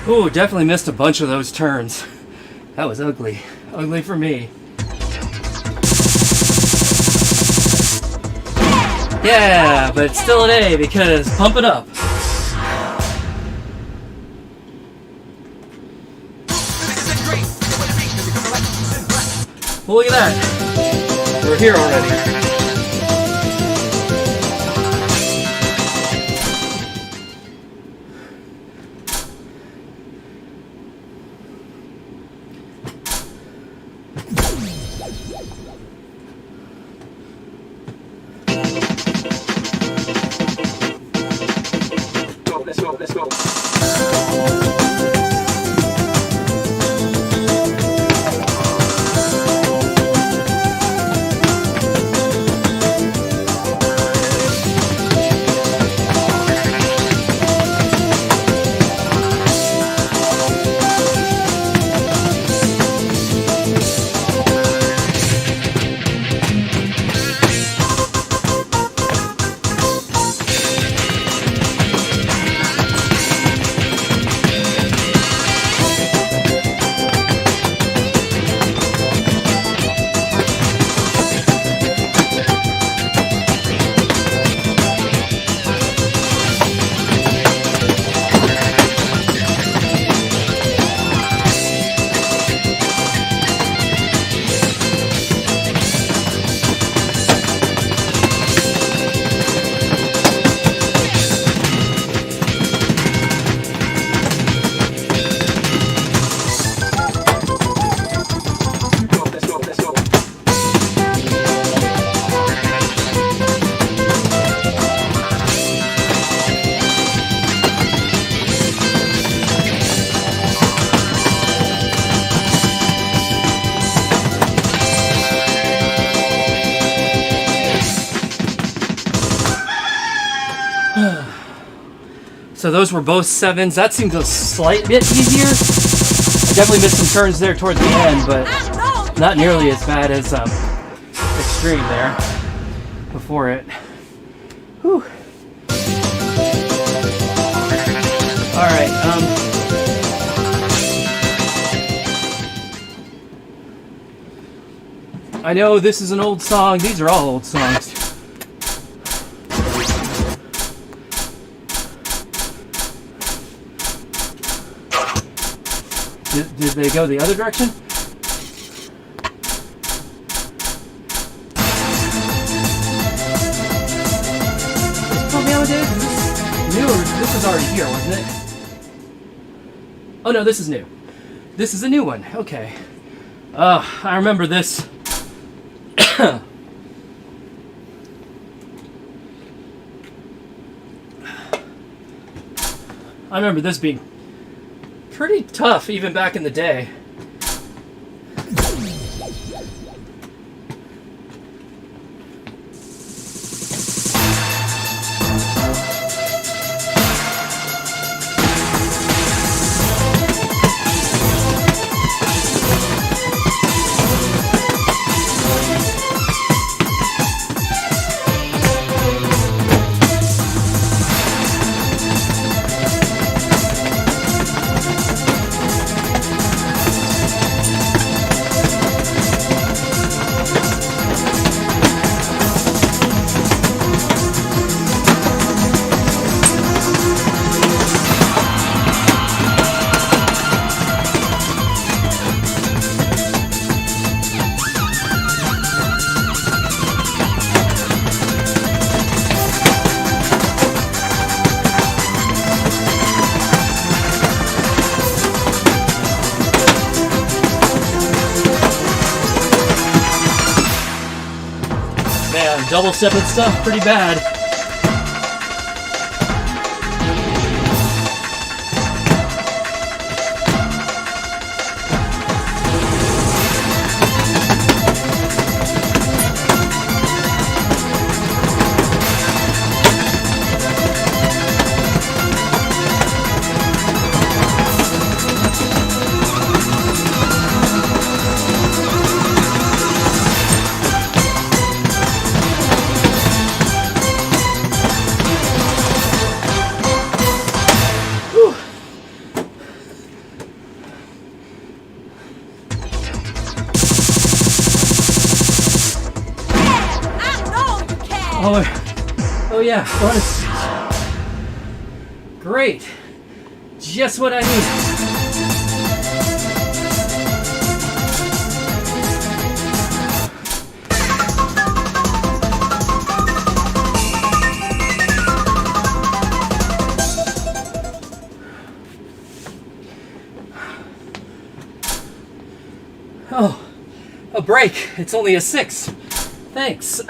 Ooh, definitely missed a bunch of those turns. That was ugly. Ugly for me. Yeah, but it's still an A because pump it up. Well, look at that. We're here already. Let's go. So those were both 7s. That seems a slight bit easier. I definitely missed some turns there towards the end, but not nearly as bad as Extreme there before it. Whew. All right. I know this is an old song. These are all old songs. Did they go the other direction? Tell me how it is. New or this is already here, wasn't it? Oh no, this is new. This is a new one. Okay. I remember this. I remember this being pretty tough even back in the day. Man, double stepping stuff, pretty bad. Oh yeah, bonus. Great. Just what I need. Oh, a break. It's only a 6. Thanks.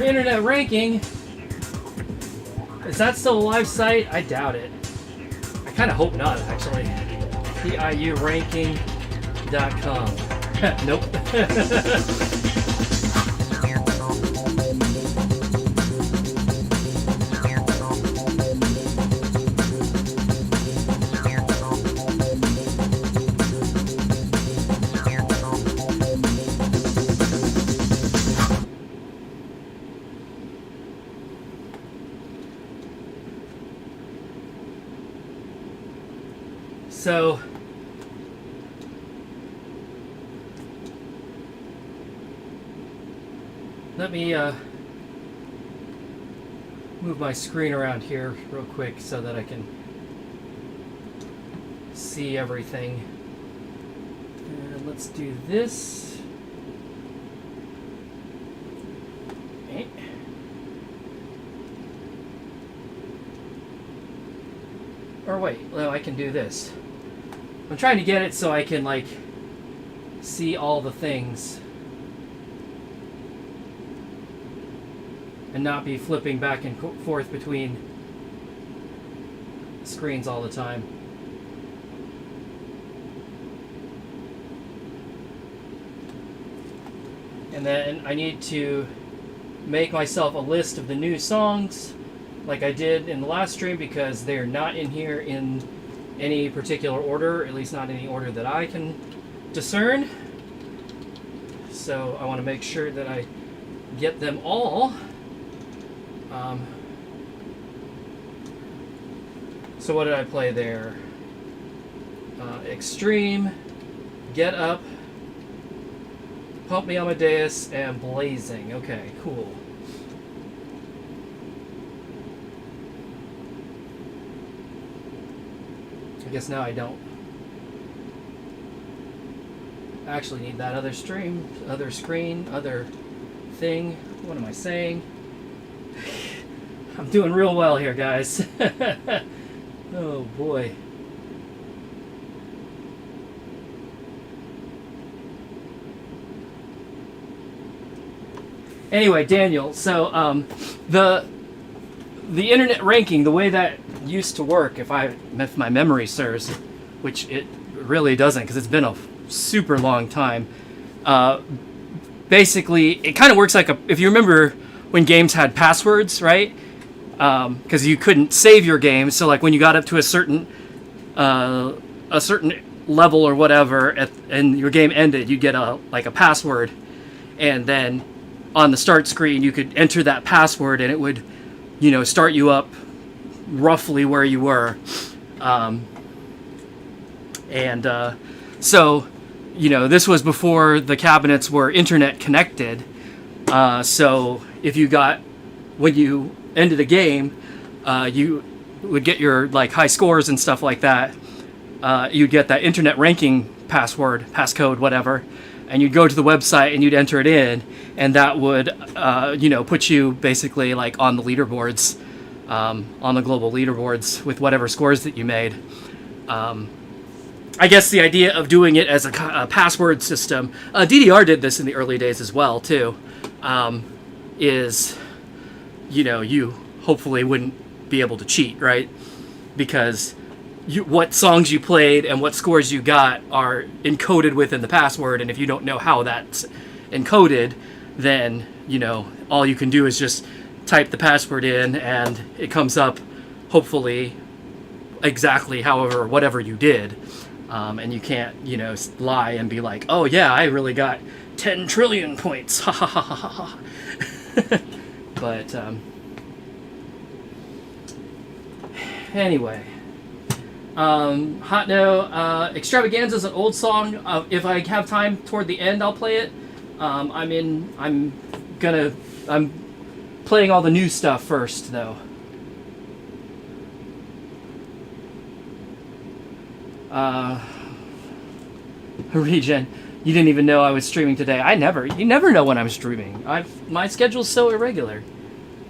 Internet ranking. Is that still a live site? I doubt it. I kind of hope not, actually. PIUranking.com. Nope. So, let me move my screen around here real quick so that I can see everything. And let's do this. Okay. Or wait, no, I can do this. I'm trying to get it so I can, like, see all the things and not be flipping back and forth between screens all the time. And then I need to make myself a list of the new songs like I did in the last stream, because they're not in here in any particular order, at least not any order that I can discern. So I want to make sure that I get them all. So what did I play there? Extreme, Get Up, Pump Me Amadeus, and Blazing. Okay, cool. I guess now I don't actually need that other stream, other screen, other thing. What am I saying? I'm doing real well here, guys. Oh boy. Anyway, Daniel. So the internet ranking, the way that used to work, if my memory serves, which it really doesn't, because it's been a super long time. Basically, it kind of works like if you remember when games had passwords, right? Because you couldn't save your game, so like when you got up to a certain level or whatever, and your game ended, you'd get a password, and then on the start screen you could enter that password, and it would, start you up roughly where you were, so this was before the cabinets were internet connected. So if you when you ended a game, you would get your high scores and stuff like that. You'd get that internet ranking passcode, whatever, and you'd go to the website and you'd enter it in, and that would, put you basically on the leaderboards, on the global leaderboards with whatever scores that you made. I guess the idea of doing it as a password system, DDR did this in the early days as well too, is, you hopefully wouldn't be able to cheat, right? Because what songs you played and what scores you got are encoded within the password, and if you don't know how that's encoded, then, all you can do is just type the password in, and it comes up, hopefully, exactly whatever you did. And you can't, lie and be like, oh yeah, I really got 10 trillion points. Ha ha ha ha ha. But, anyway. Hot No, Extravaganza is an old song. If I have time toward the end, I'll play it. I'm playing all the new stuff first, though. Regen, you didn't even know I was streaming today. You never know when I'm streaming. My schedule's so irregular.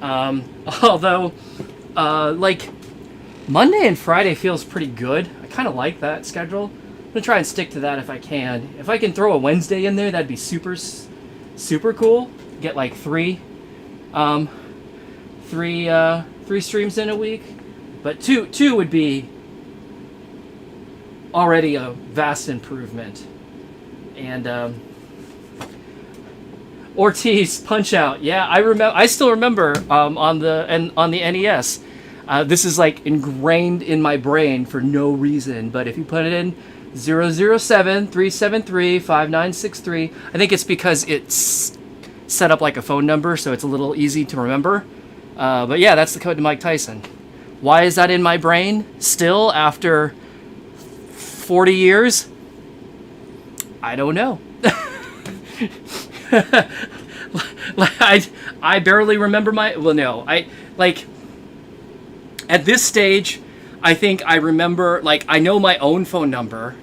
Although, Monday and Friday feels pretty good. I kind of like that schedule. I'm gonna try and stick to that if I can. If I can throw a Wednesday in there, that'd be super cool. Get three streams in a week, but two would be already a vast improvement. And Ortiz Punch-Out, yeah, I still remember on the NES. This is ingrained in my brain for no reason, but if you put it in 007-373-5963, I think it's because it's set up like a phone number, so it's a little easy to remember. But yeah, that's the code to Mike Tyson. Why is that in my brain still after 40 years? I don't know. I barely remember at this stage, I think I remember, I know my own phone number,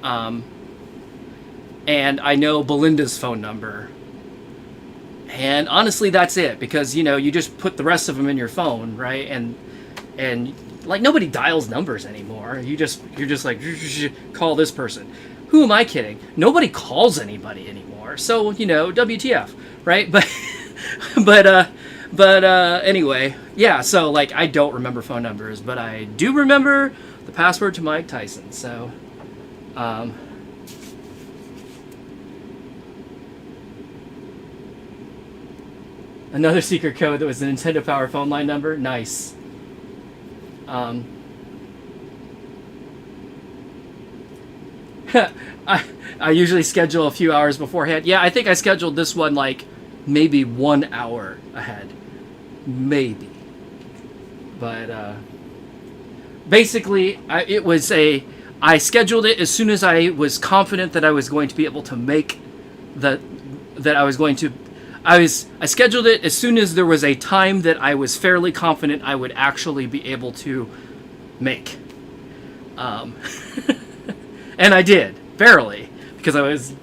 and I know Belinda's phone number. And honestly, that's it, because, you just put the rest of them in your phone, right? And nobody dials numbers anymore. You're just call this person. Who am I kidding? Nobody calls anybody anymore. So, WTF, right? But anyway, yeah, so I don't remember phone numbers, but I do remember the password to Mike Tyson. So another secret code that was the Nintendo Power phone line number. Nice. I usually schedule a few hours beforehand. Yeah, I think I scheduled this one maybe 1 hour ahead. Maybe. But basically, I scheduled it as soon as I was confident that I was going to be able to make I scheduled it as soon as there was a time that I was fairly confident I would actually be able to make. And I did, barely, because I was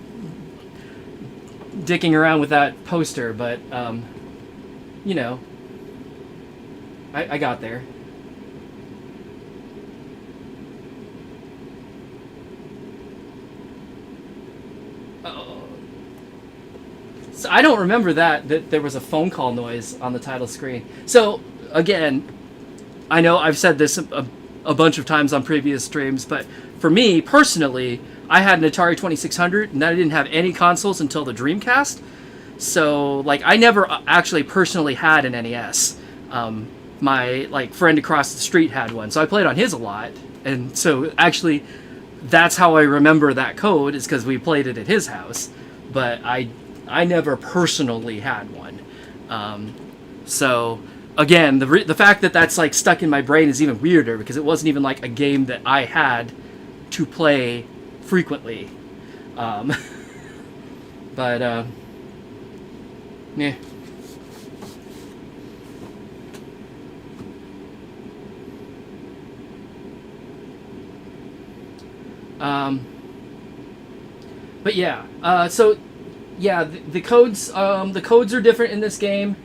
dicking around with that poster, but, I got there. So I don't remember that there was a phone call noise on the title screen. So again, I know I've said this a bunch of times on previous streams, but for me personally, I had an Atari 2600 and I didn't have any consoles until the Dreamcast. So like I never actually personally had an NES. My like friend across the street had one, so I played on his a lot. And so actually that's how I remember that code, is because we played it at his house. But I never personally had one. So again, the fact that that's like stuck in my brain is even weirder, because it wasn't even like a game that I had to play frequently. But yeah. But yeah, so yeah, the codes are different in this game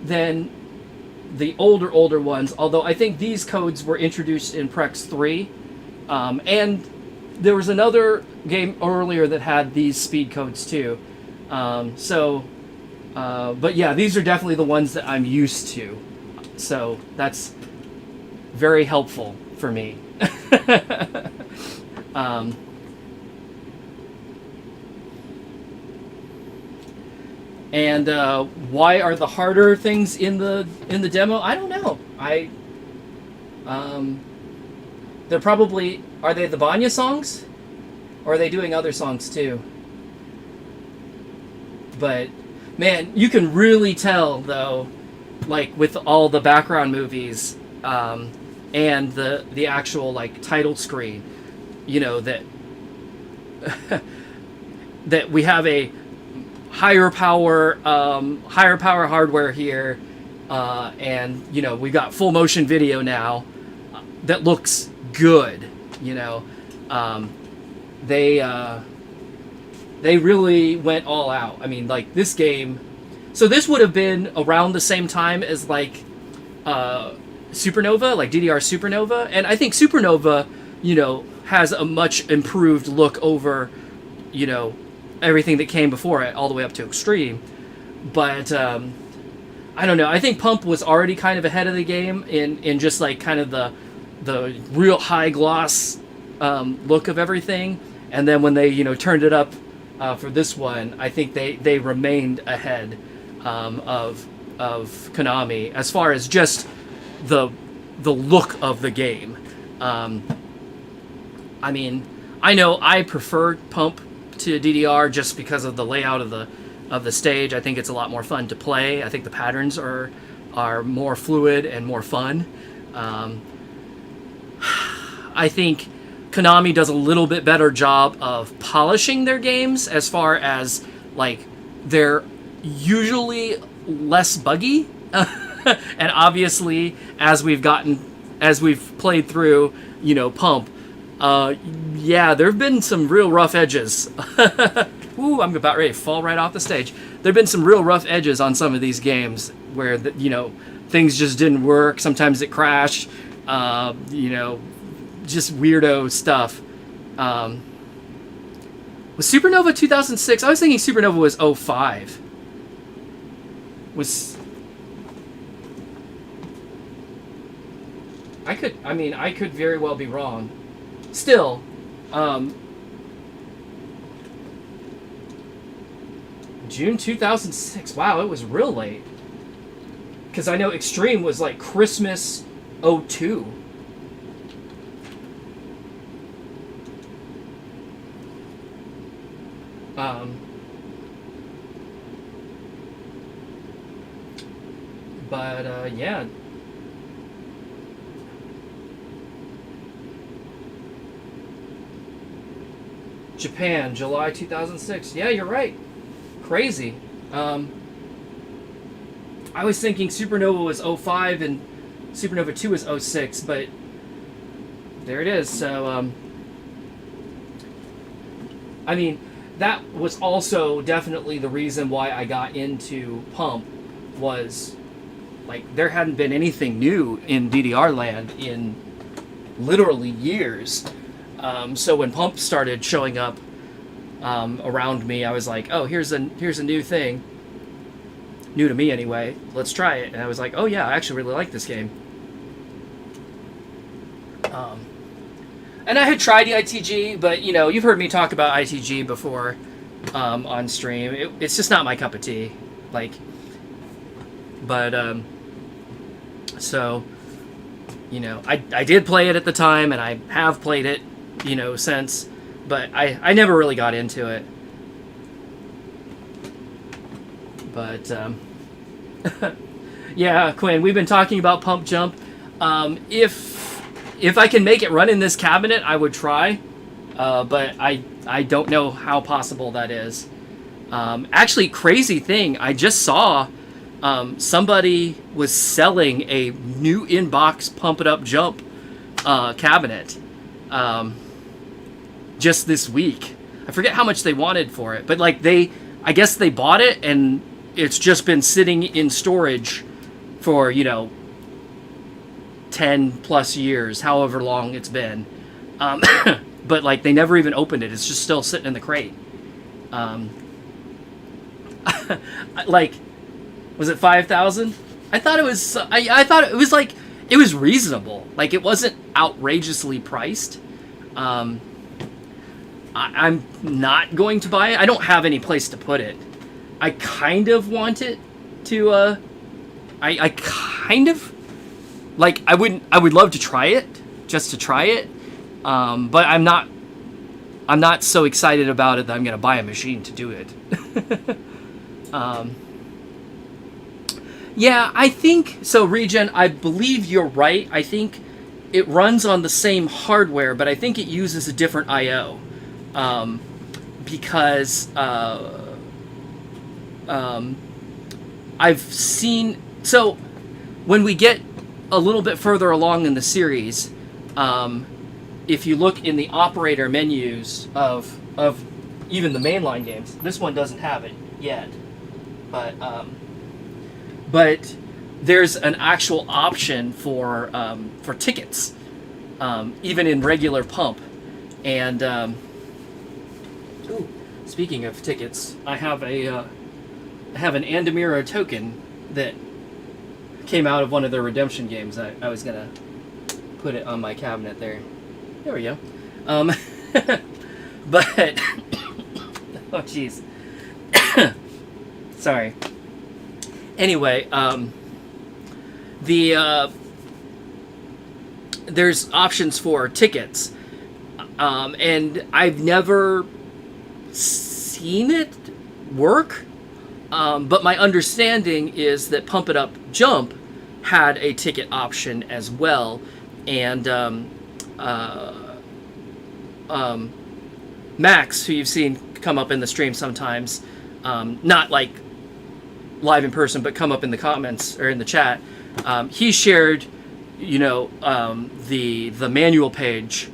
than the older ones. Although I think these codes were introduced in Prex 3, and there was another game earlier that had these speed codes too. But yeah, these are definitely the ones that I'm used to. So that's very helpful for me. And why are the harder things in the demo? I don't know. They're probably, are they the Banya songs, or are they doing other songs too? But man, you can really tell though, like with all the background movies and the actual like title screen, you know, that that we have a higher power hardware here, and you know, we got full motion video now that looks good. You know, they really went all out. I mean, like this game. So this would have been around the same time as like Supernova, like DDR Supernova, and I think Supernova, you know, has a much improved look over, you know, everything that came before it, all the way up to Extreme. But I don't know. I think Pump was already kind of ahead of the game in just like kind of the real high gloss look of everything. And then when they, you know, turned it up for this one, I think they remained ahead of Konami as far as just the look of the game. I mean, I know I prefer Pump to DDR just because of the layout of the stage. I think it's a lot more fun to play. I think the patterns are more fluid and more fun. I think Konami does a little bit better job of polishing their games, as far as like they're usually less buggy. And obviously, as we've played through, you know, Pump, yeah, there have been some real rough edges. Ooh, I'm about ready to fall right off the stage. There have been some real rough edges on some of these games where, you know, things just didn't work. Sometimes it crashed. You know, just weirdo stuff. Was Supernova 2006? I was thinking Supernova was 05. I could very well be wrong. Still, June 2006. Wow, it was real late. Because I know Extreme was like Christmas 02. Yeah. Japan, July 2006. Yeah, you're right. Crazy. I was thinking Supernova was 05 and Supernova 2 was 06, but there it is. So, I mean, that was also definitely the reason why I got into Pump, was like there hadn't been anything new in DDR land in literally years. So when Pump started showing up, around me, I was like, oh, here's a new thing, new to me anyway. Let's try it. And I was like, oh yeah, I actually really like this game. And I had tried the ITG, but you know, you've heard me talk about ITG before on stream. It's just not my cup of tea. Like, but so, you know, I did play it at the time, and I have played it, you know, since, but I never really got into it. But yeah, Quinn, we've been talking about Pump Jump. If I can make it run in this cabinet, I would try, but I don't know how possible that is. Actually, crazy thing, I just saw somebody was selling a new in-box Pump It Up Jump cabinet just this week. I forget how much they wanted for it, but like I guess they bought it and it's just been sitting in storage for, you know, 10 plus years, however long it's been. But like they never even opened it. It's just still sitting in the crate. Like, was it 5,000? I thought it was. I thought it was like, it was reasonable. Like, it wasn't outrageously priced. I'm not going to buy it. I don't have any place to put it. I kind of want it to. I kind of like. I would love to try it, just to try it. But I'm not so excited about it that I'm going to buy a machine to do it. Yeah, I think so. Regen, I believe you're right. I think it runs on the same hardware, but I think it uses a different I/O, because I've seen. So when we get a little bit further along in the series, if you look in the operator menus of even the mainline games, this one doesn't have it yet, but there's an actual option for tickets, even in regular Pump. And speaking of tickets, I have an Andamira token that came out of one of their redemption games. I was gonna put it on my cabinet there. There we go. But oh jeez. Sorry. Anyway, there's options for tickets, and I've never seen it work. But my understanding is that Pump It Up Jump had a ticket option as well, and Max, who you've seen come up in the stream sometimes, not like live in person, but come up in the comments or in the chat, he shared, you know, the manual page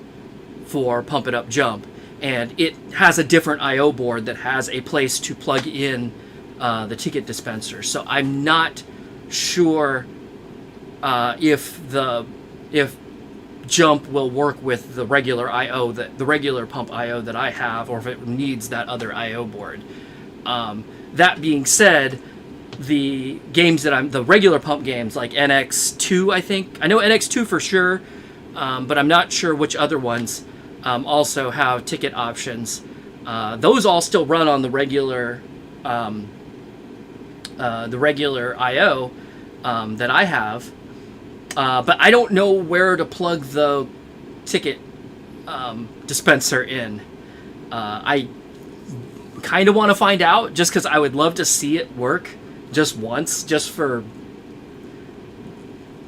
for Pump It Up Jump, and it has a different I/O board that has a place to plug in the ticket dispenser. So I'm not sure if Jump will work with the regular I/O, the regular Pump I/O that I have, or if it needs that other I/O board. That being said, the games that the regular Pump games, like NX2, I think, I know NX2 for sure, but I'm not sure which other ones also have ticket options. Those all still run on the regular I/O that I have, but I don't know where to plug the ticket dispenser in. I kind of want to find out, just because I would love to see it work just once, just for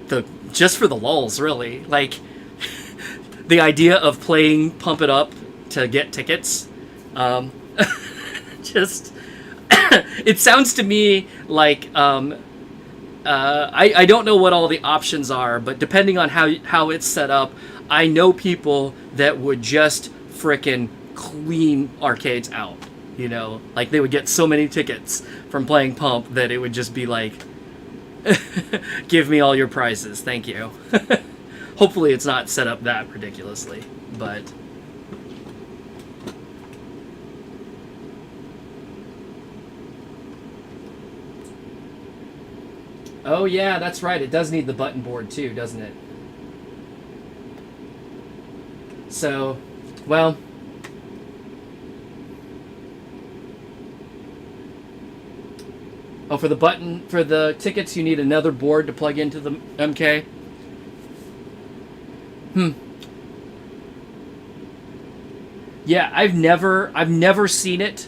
the lulz, really. Like, the idea of playing Pump It Up to get tickets, just it sounds to me like I don't know what all the options are, but depending on how it's set up, I know people that would just frickin' clean arcades out. You know, like they would get so many tickets from playing Pump that it would just be like, give me all your prizes, thank you. Hopefully it's not set up that ridiculously, but Oh yeah, that's right. It does need the button board too, doesn't it? So, well, oh, for the tickets, you need another board to plug into the MK. Yeah, I've never seen it.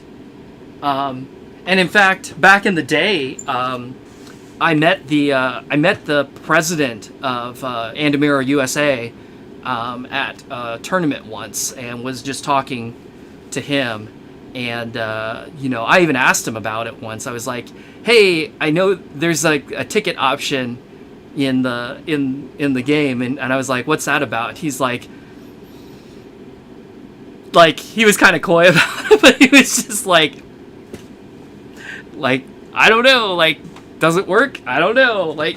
And in fact, back in the day, I met the president of Andamira USA at a tournament once, and was just talking to him. And I even asked him about it once. I was like, "Hey, I know there's like a ticket option in the game," and I was like, "What's that about?" He's like he was kind of coy about it, but he was just like I don't know, like, does it work? I don't know, like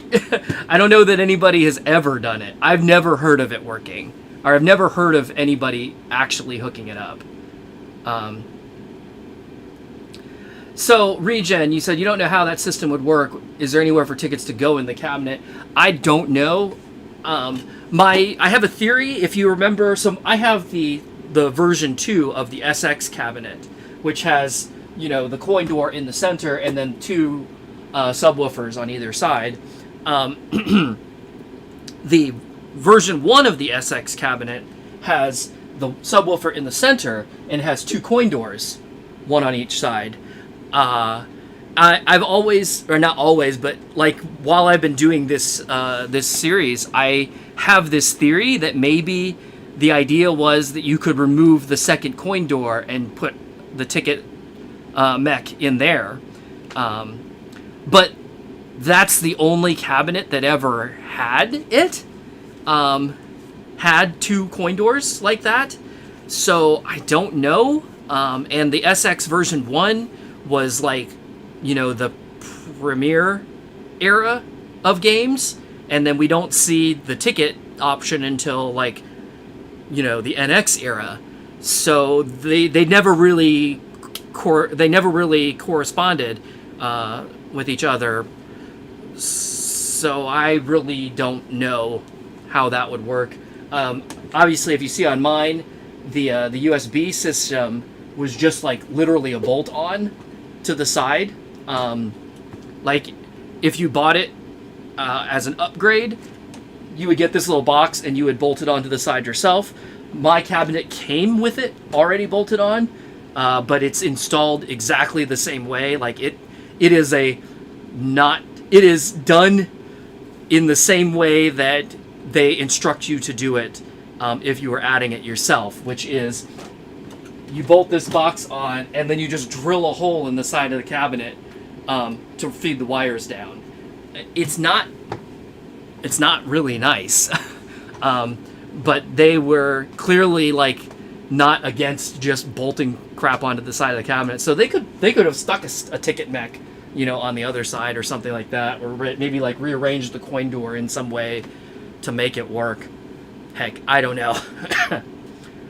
I don't know that anybody has ever done it. I've never heard of it working, or I've never heard of anybody actually hooking it up. So, Regen, you said you don't know how that system would work. Is there anywhere for tickets to go in the cabinet? I don't know. I have a theory. If you remember, I have the version 2 of the SX cabinet, which has, the coin door in the center and then 2 subwoofers on either side. The version 1 of the SX cabinet has the subwoofer in the center and has 2 coin doors, one on each side. I've always, or not always, but like while I've been doing this series, I have this theory that maybe the idea was that you could remove the second coin door and put the ticket mech in there. But that's the only cabinet that ever had it. Had 2 coin doors like that. So I don't know. And the SX version 1 was like, the premiere era of games. And then we don't see the ticket option until like, the NX era. So they never really corresponded with each other. So I really don't know how that would work. Obviously, if you see on mine, the USB system was just like literally a bolt on to the side. Like if you bought it as an upgrade, you would get this little box and you would bolt it onto the side yourself. My cabinet came with it already bolted on, but it's installed exactly the same way. Like it is done in the same way that they instruct you to do it if you were adding it yourself, which is you bolt this box on and then you just drill a hole in the side of the cabinet to feed the wires down. It's not really nice. But they were clearly like not against just bolting crap onto the side of the cabinet. So they could have stuck a ticket mech, on the other side or something like that, or maybe like rearranged the coin door in some way to make it work. Heck, I don't know.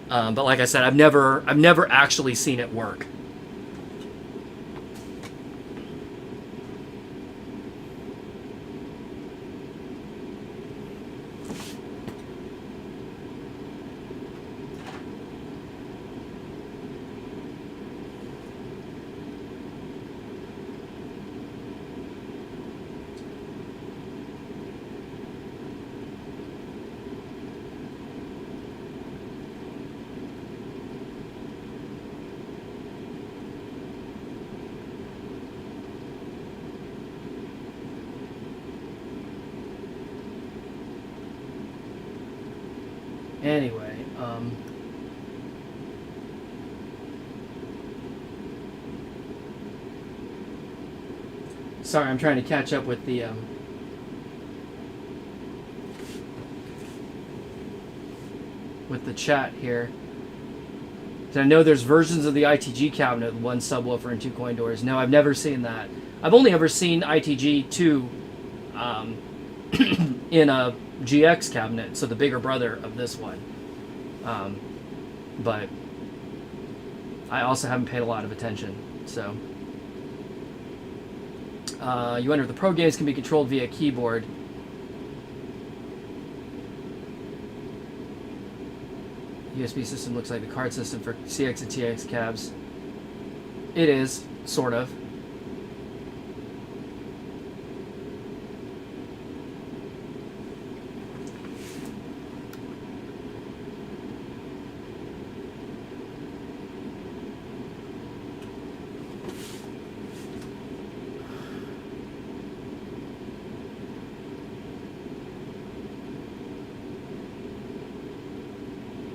But like I said, I've never actually seen it work. Anyway, sorry, I'm trying to catch up with the chat here. So I know there's versions of the ITG cabinet with 1 subwoofer and 2 coin doors. No, I've never seen that. I've only ever seen ITG 2 in a GX cabinet, so the bigger brother of this one. But I also haven't paid a lot of attention. So You enter the Pro games can be controlled via keyboard. USB system looks like the card system for CX and TX cabs. It is, sort of.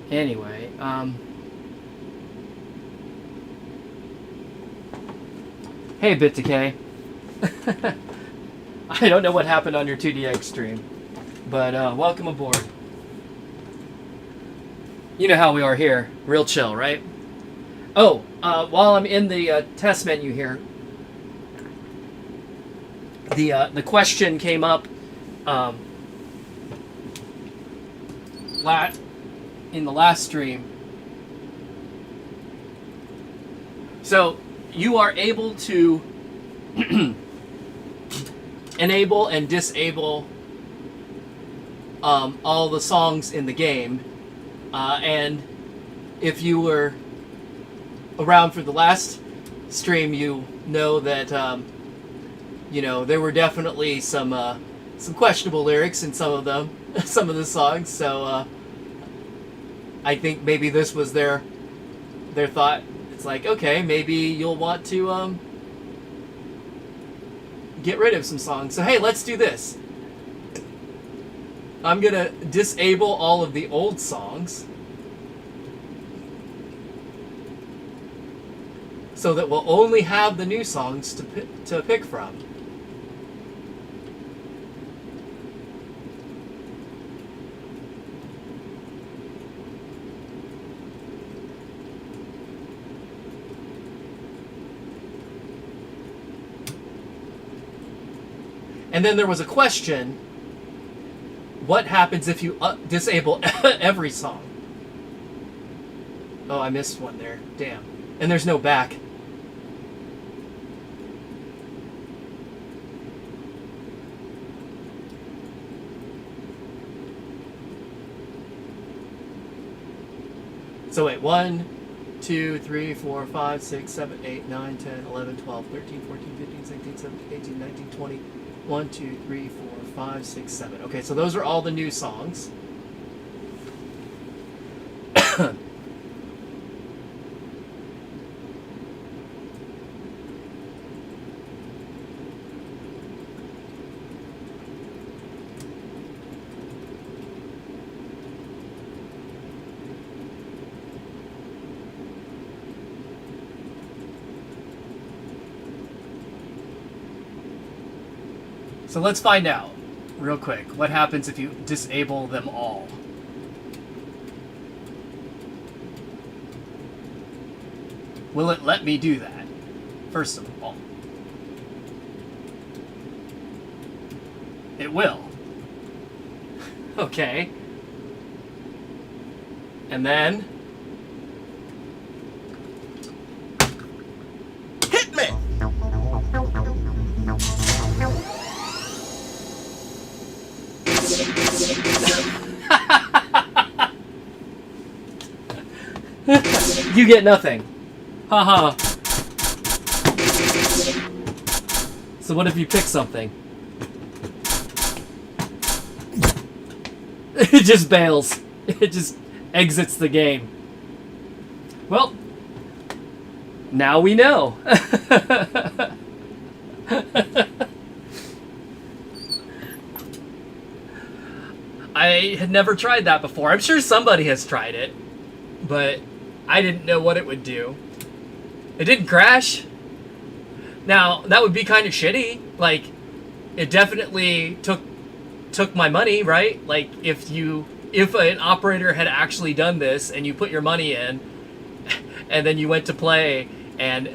Anyway, hey, Bit Decay. I don't know what happened on your 2DX stream, but welcome aboard. You know how we are here, real chill, right? Oh, while I'm in the test menu here, the question came up in the last stream. So you are able to enable and disable all the songs in the game, and if you were around for the last stream, you know that you know, there were definitely some questionable lyrics in some of them, some of the songs. So I think maybe this was their thought. It's like, okay, maybe you'll want to get rid of some songs. So hey, let's do this. I'm gonna disable all of the old songs so that we'll only have the new songs to pick from. And then there was a question, what happens if you disable every song? Oh, I missed one there. Damn. And there's no back. So wait, 1, 2, 3, 4, 5, 6, 7, 8, 9, 10, 11, 12, 13, 14, 15, 16, 17, 18, 19, 20. 1, 2, 3, 4, 5, 6, 7. Okay, so those are all the new songs. So let's find out, real quick, what happens if you disable them all. Will it let me do that, first of all? It will. Okay. And then... hit me! You get nothing. Haha. So what if you pick something? It just bails. It just exits the game. Well, now we know. I had never tried that before. I'm sure somebody has tried it, but I didn't know what it would do. It didn't crash. Now, that would be kind of shitty. Like, it definitely took my money, right? Like, if an operator had actually done this and you put your money in and then you went to play and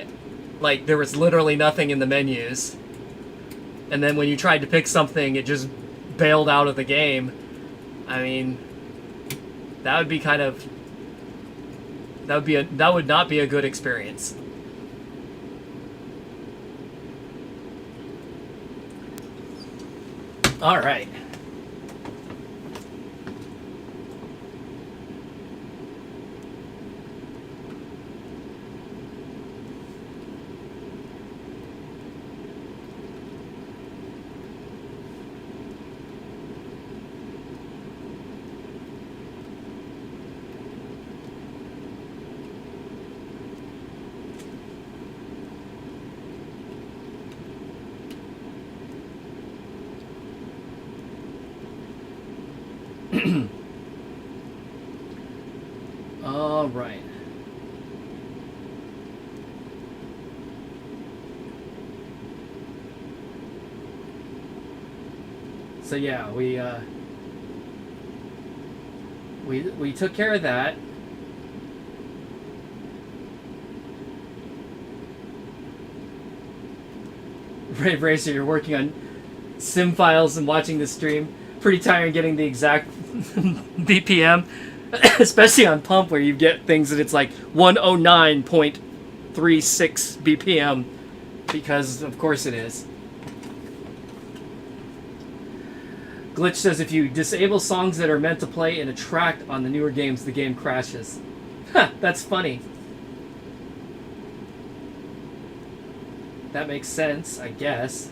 like there was literally nothing in the menus, and then when you tried to pick something it just bailed out of the game. I mean, that would be kind of that would not be a good experience. All right. All right. So yeah, we took care of that. Brave Racer, you're working on sim files and watching the stream. Pretty tiring getting the exact BPM, especially on Pump where you get things that it's like 109.36 BPM, because of course it is. Glitch says if you disable songs that are meant to play in a track on the newer games, the game crashes. Huh, that's funny. That makes sense, I guess.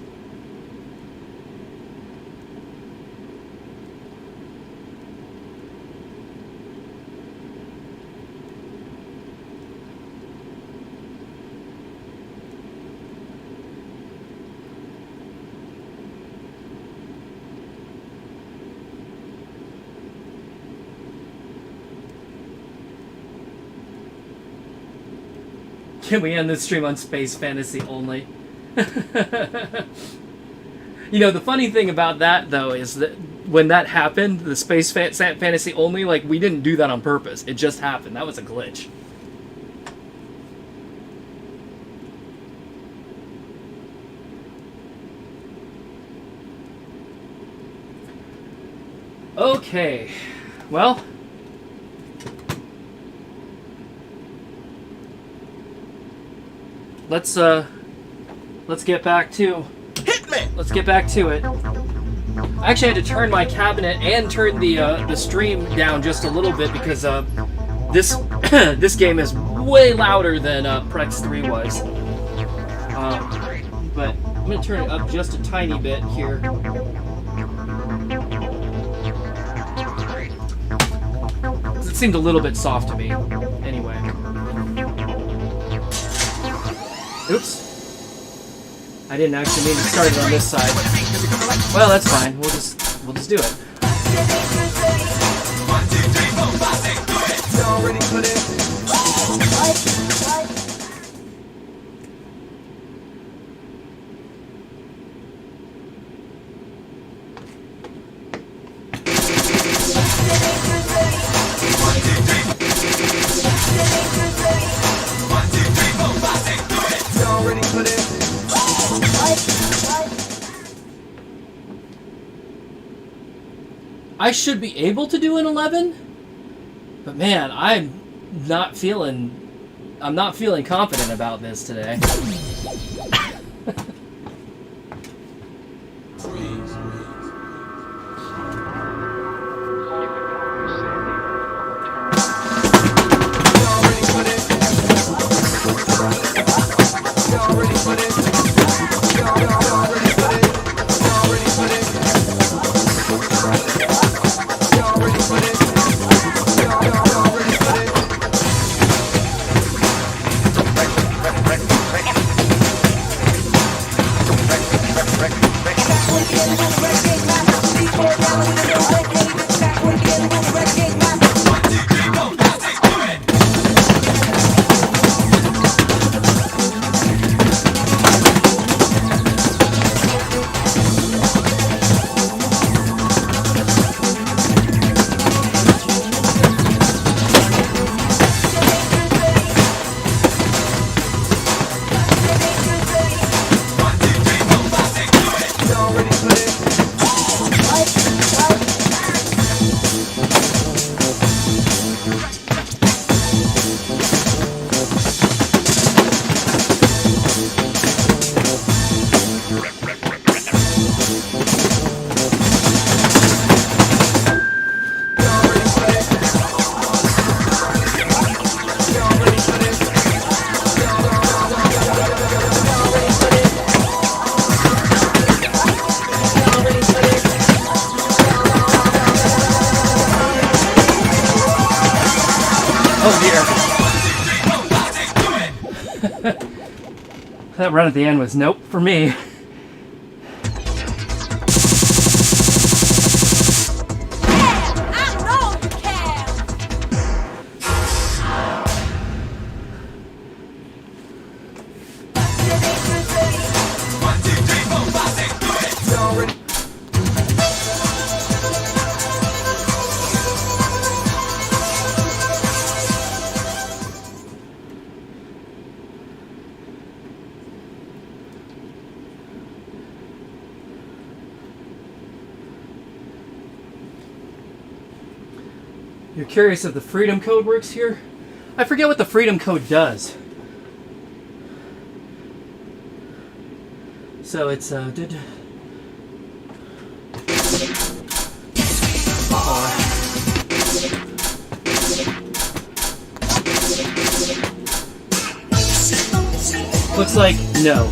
Can we end this stream on Space Fantasy only? You know, the funny thing about that, though, is that when that happened, the Space Fantasy only, like, we didn't do that on purpose. It just happened. That was a glitch. Okay. Well... Let's get back to... Hit me! Let's get back to it. I actually had to turn my cabinet and turn the stream down just a little bit because this this game is way louder than Prex 3 was. But I'm gonna turn it up just a tiny bit here. It seemed a little bit soft to me. Anyway. Oops. I didn't actually mean to start it on this side. Well, that's fine. We'll just do it. I should be able to do an 11, but man, I'm not feeling confident about this today. That run at the end was nope for me. You're curious if the freedom code works here? I forget what the freedom code does. So it's looks like no.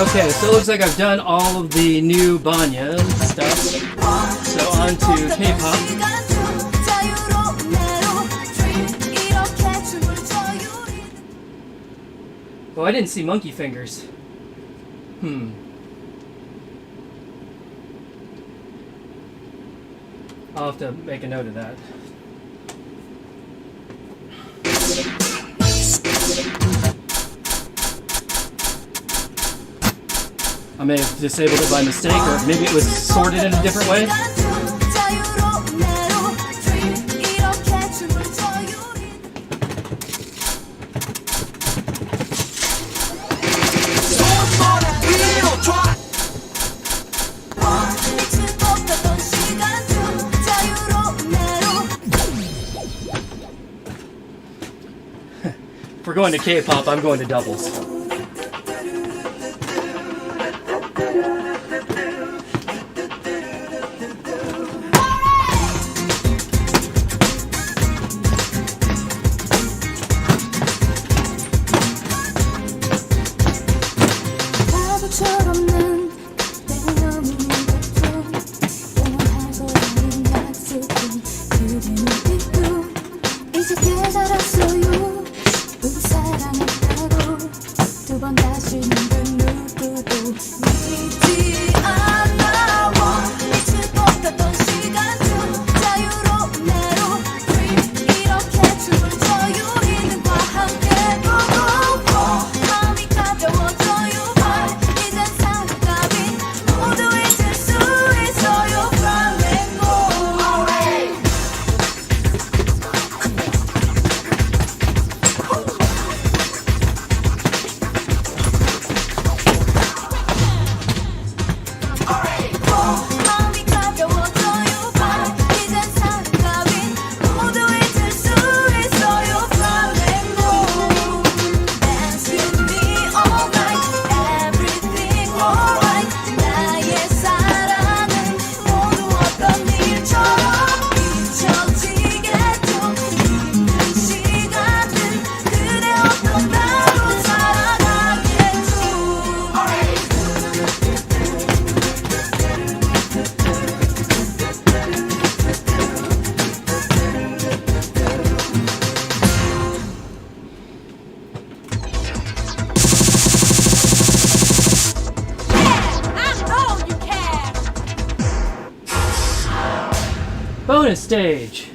Okay, so it looks like I've done all of the new Banya stuff. So on to K-pop. Oh, I didn't see monkey fingers. I'll have to make a note of that. I may have disabled it by mistake, or maybe it was sorted in a different way. If we're going to K-pop, I'm going to doubles. bonus stage.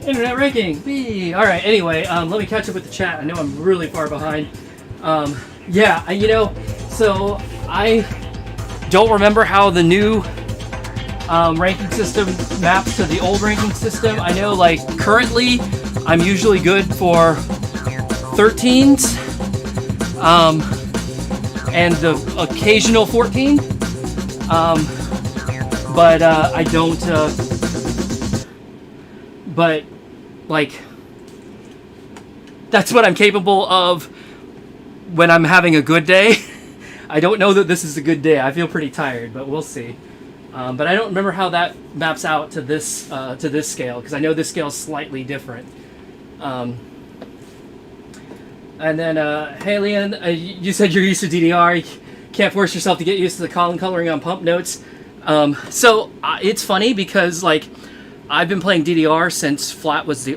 Internet ranking. Whee. All right. Anyway, let me catch up with the chat. I know I'm really far behind. Yeah, so I don't remember how the new ranking system maps to the old ranking system. I know, like, currently I'm usually good for 13s, and the occasional 14. But I don't. But, like, that's what I'm capable of when I'm having a good day. I don't know that this is a good day. I feel pretty tired, but we'll see. But I don't remember how that maps out to this scale, because I know this scale is slightly different. And then, Halian, you said you're used to DDR. You can't force yourself to get used to the column coloring on pump notes. So it's funny because, like, I've been playing DDR since flat was it.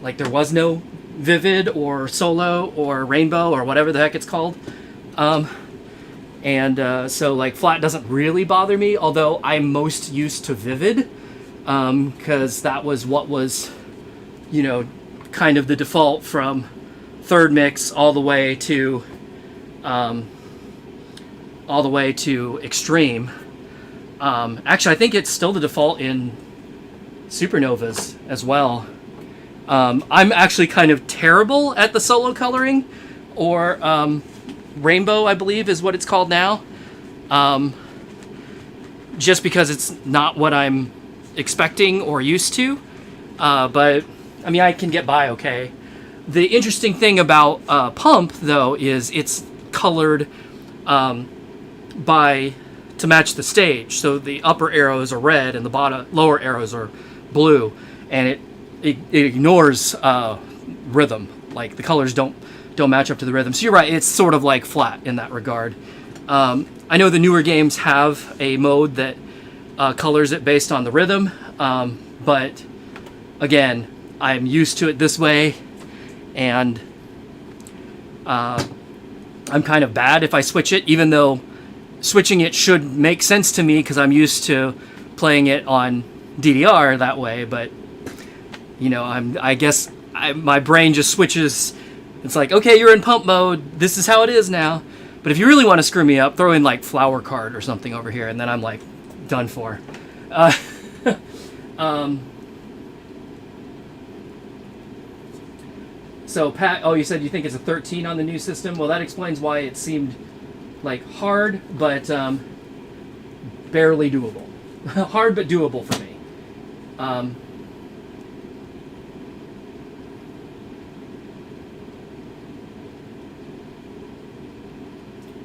Like, there was no Vivid or Solo or Rainbow or whatever the heck it's called. So, like, flat doesn't really bother me, although I'm most used to Vivid, because that was what was, you know, kind of the default from third mix all the way to extreme. Actually, I think it's still the default in Supernovas as well. I'm actually kind of terrible at the solo coloring, or Rainbow, I believe, is what it's called now. Just because it's not what I'm expecting or used to. But, I mean, I can get by okay. The interesting thing about Pump, though, is it's colored to match the stage. So the upper arrows are red and the lower arrows are blue. And it ignores rhythm. Like, the colors don't match up to the rhythm. So you're right, it's sort of like flat in that regard. I know the newer games have a mode that colors it based on the rhythm, but again, I'm used to it this way, and I'm kind of bad if I switch it, even though switching it should make sense to me because I'm used to playing it on DDR that way, but you know, I guess my brain just switches. It's like, okay, you're in pump mode. This is how it is now. But if you really want to screw me up, throw in like Flower Card or something over here, and then I'm like done for. So Pat, oh, you said you think it's a 13 on the new system. Well, that explains why it seemed like hard, but barely doable. Hard but doable for me.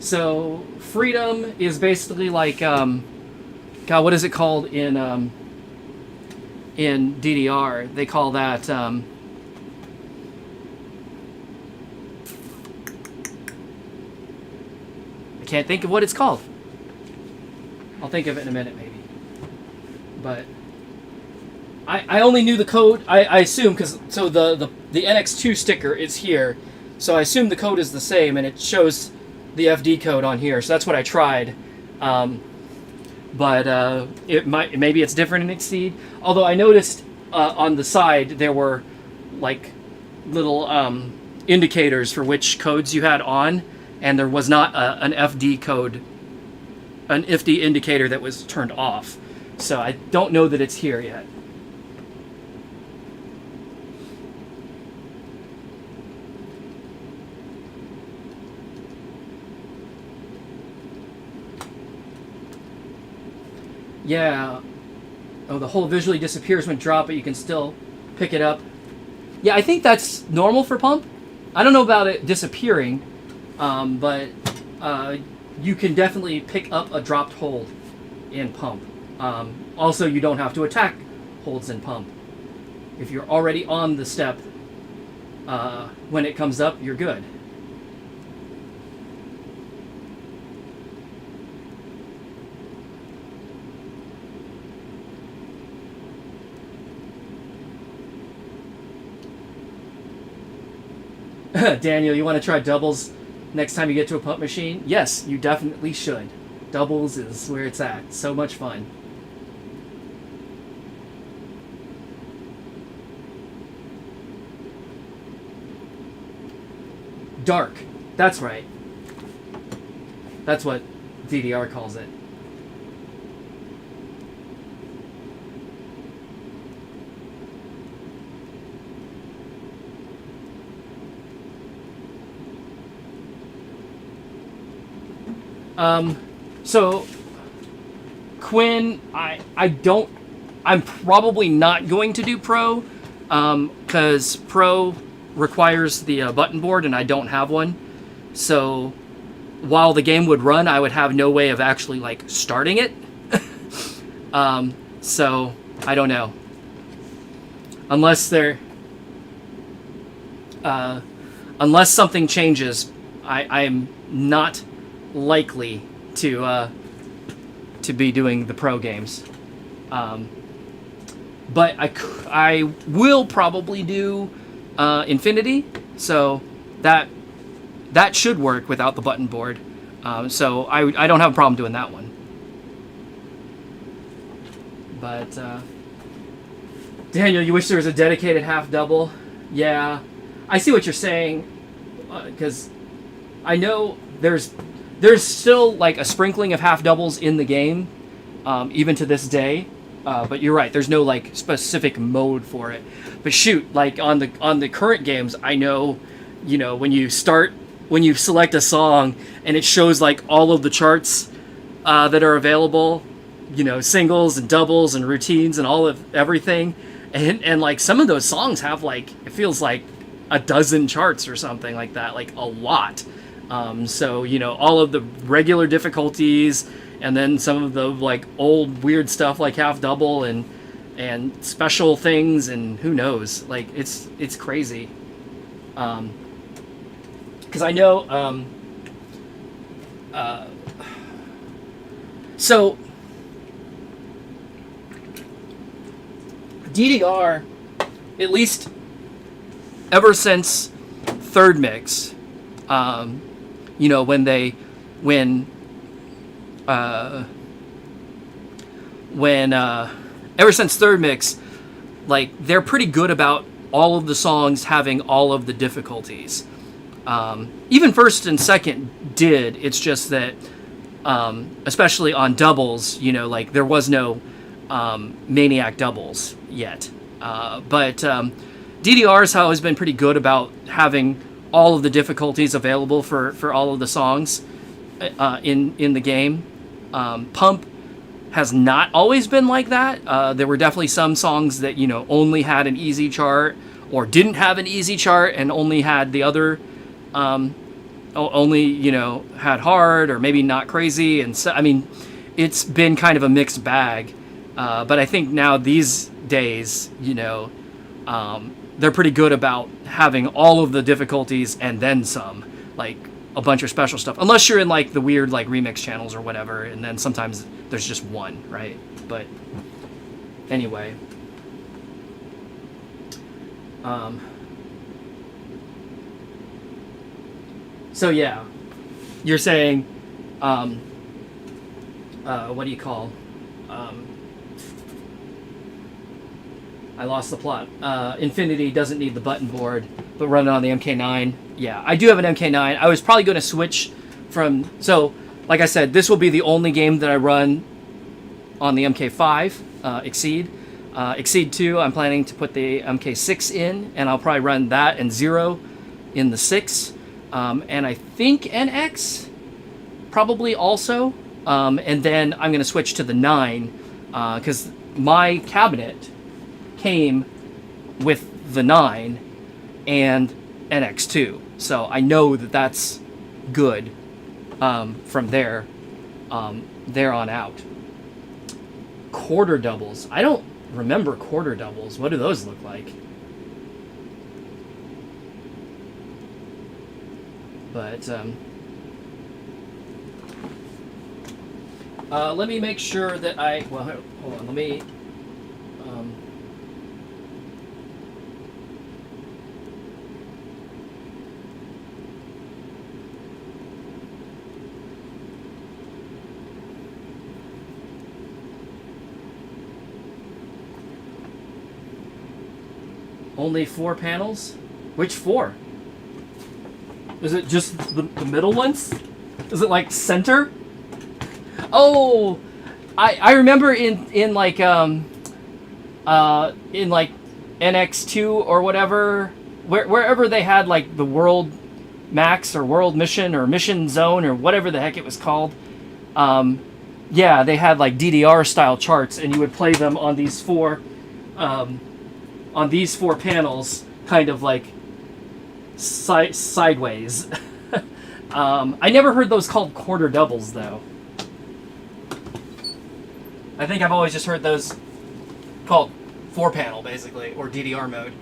So Freedom is basically like, God, what is it called in DDR? They call that I can't think of what it's called. I'll think of it in a minute, maybe. But I only knew the code. I assume because so the NX2 sticker is here, so I assume the code is the same, and it shows the FD code on here. So that's what I tried. But maybe it's different in Exceed. Although I noticed on the side there were like little indicators for which codes you had on, and there was not an FD code, an IFD indicator that was turned off. So I don't know that it's here yet. Yeah. Oh, the hole visually disappears when dropped, but you can still pick it up. Yeah, I think that's normal for pump. I don't know about it disappearing, but you can definitely pick up a dropped hold in pump. Also, you don't have to attack holds in pump. If you're already on the step, when it comes up, you're good. Daniel, you want to try doubles next time you get to a pump machine? Yes, you definitely should. Doubles is where it's at. So much fun. Dark. That's right. That's what DDR calls it. So Quinn, I'm probably not going to do Pro, because Pro requires the button board and I don't have one. So while the game would run, I would have no way of actually like starting it. So I don't know. Unless something changes, I am not likely to be doing the Pro games. But I will probably do Infinity, so that should work without the button board. So I don't have a problem doing that one. But Daniel, you wish there was a dedicated half double? Yeah, I see what you're saying, because I know there's still like a sprinkling of half doubles in the game, even to this day. But you're right. There's no like specific mode for it. But shoot, like on the current games, I know, when you select a song and it shows like all of the charts that are available, singles and doubles and routines and all of everything, and like some of those songs have like, it feels like a dozen charts or something like that, like a lot. So all of the regular difficulties, and then some of the like old weird stuff like half double and special things, and who knows, like it's crazy. Because I know so DDR, at least ever since Third Mix, ever since Third Mix, like, they're pretty good about all of the songs having all of the difficulties. Even First and Second did. It's just that, especially on doubles, there was no Maniac doubles yet. But DDR's always been pretty good about having all of the difficulties available for all of the songs in the game. Pump has not always been like that. There were definitely some songs that, you know, only had an easy chart, or didn't have an easy chart and only had the other, only, you know, had hard or maybe not crazy. And so, I mean, it's been kind of a mixed bag. But I think now these days, you know, they're pretty good about having all of the difficulties and then some, like a bunch of special stuff. Unless you're in like the weird like remix channels or whatever, and then sometimes there's just one, right? But anyway. So yeah, you're saying, what do you call? I lost the plot. Infinity doesn't need the button board, but run it on the MK9. Yeah, I do have an MK9. I was probably going to switch from... So, like I said, this will be the only game that I run on the MK5, Exceed. Exceed 2, I'm planning to put the MK6 in, and I'll probably run that and 0 in the 6. And I think NX probably also. And then I'm going to switch to the 9, because my cabinet came with the 9 and NX2. So I know that that's good from there on out. Quarter doubles. I don't remember quarter doubles. What do those look like? But let me make sure that well, hold on, let me only 4 panels? Which 4? Is it just the middle ones? Is it like center? Oh, I remember in like NX2 or whatever, wherever they had like the World Max or World Mission or Mission Zone or whatever the heck it was called. Yeah, they had like DDR style charts, and you would play them on these 4 panels, kind of like sideways. I never heard those called quarter doubles though. I think I've always just heard those called 4 panel basically, or DDR mode.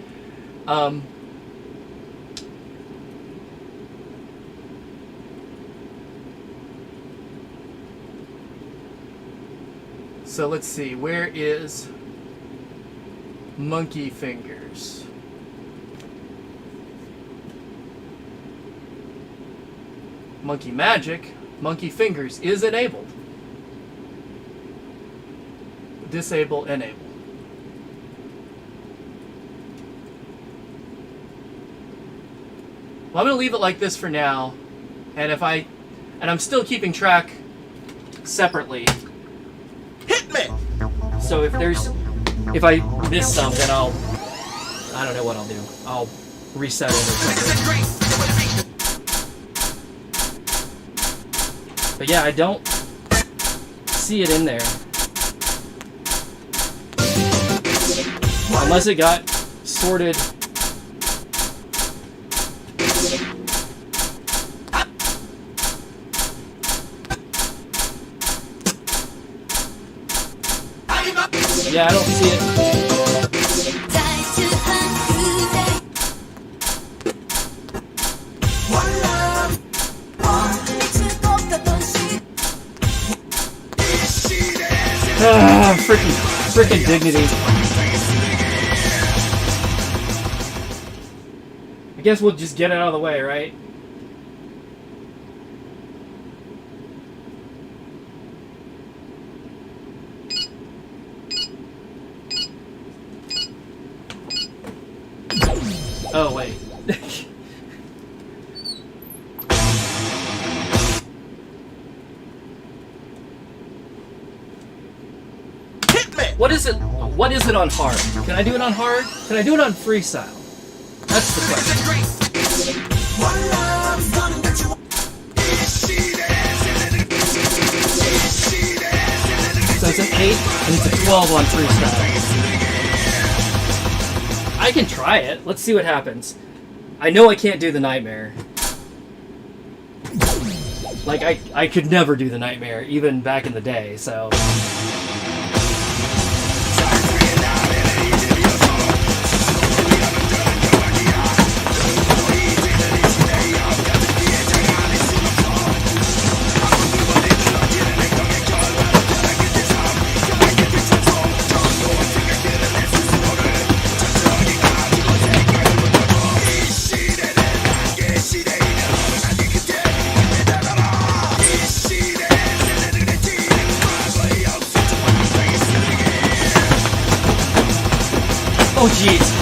So let's see, where is Monkey Fingers? Monkey Magic, Monkey Fingers is enabled. Disable, enable. Well, I'm going to leave it like this for now, and I'm still keeping track separately. Hit me! So if I miss some, then I don't know what I'll do. I'll reset it or something. But yeah, I don't see it in there. Unless it got sorted. Yeah, I don't see it. Freaking Dignity. I guess we'll just get it out of the way, right? Oh, wait. What is it? What is it on hard? Can I do it on hard? Can I do it on freestyle? That's the question. So it's an 8 and it's a 12 on Freestyle. I can try it. Let's see what happens. I know I can't do the Nightmare. Like, I could never do the Nightmare, even back in the day, so... Oh, jeez.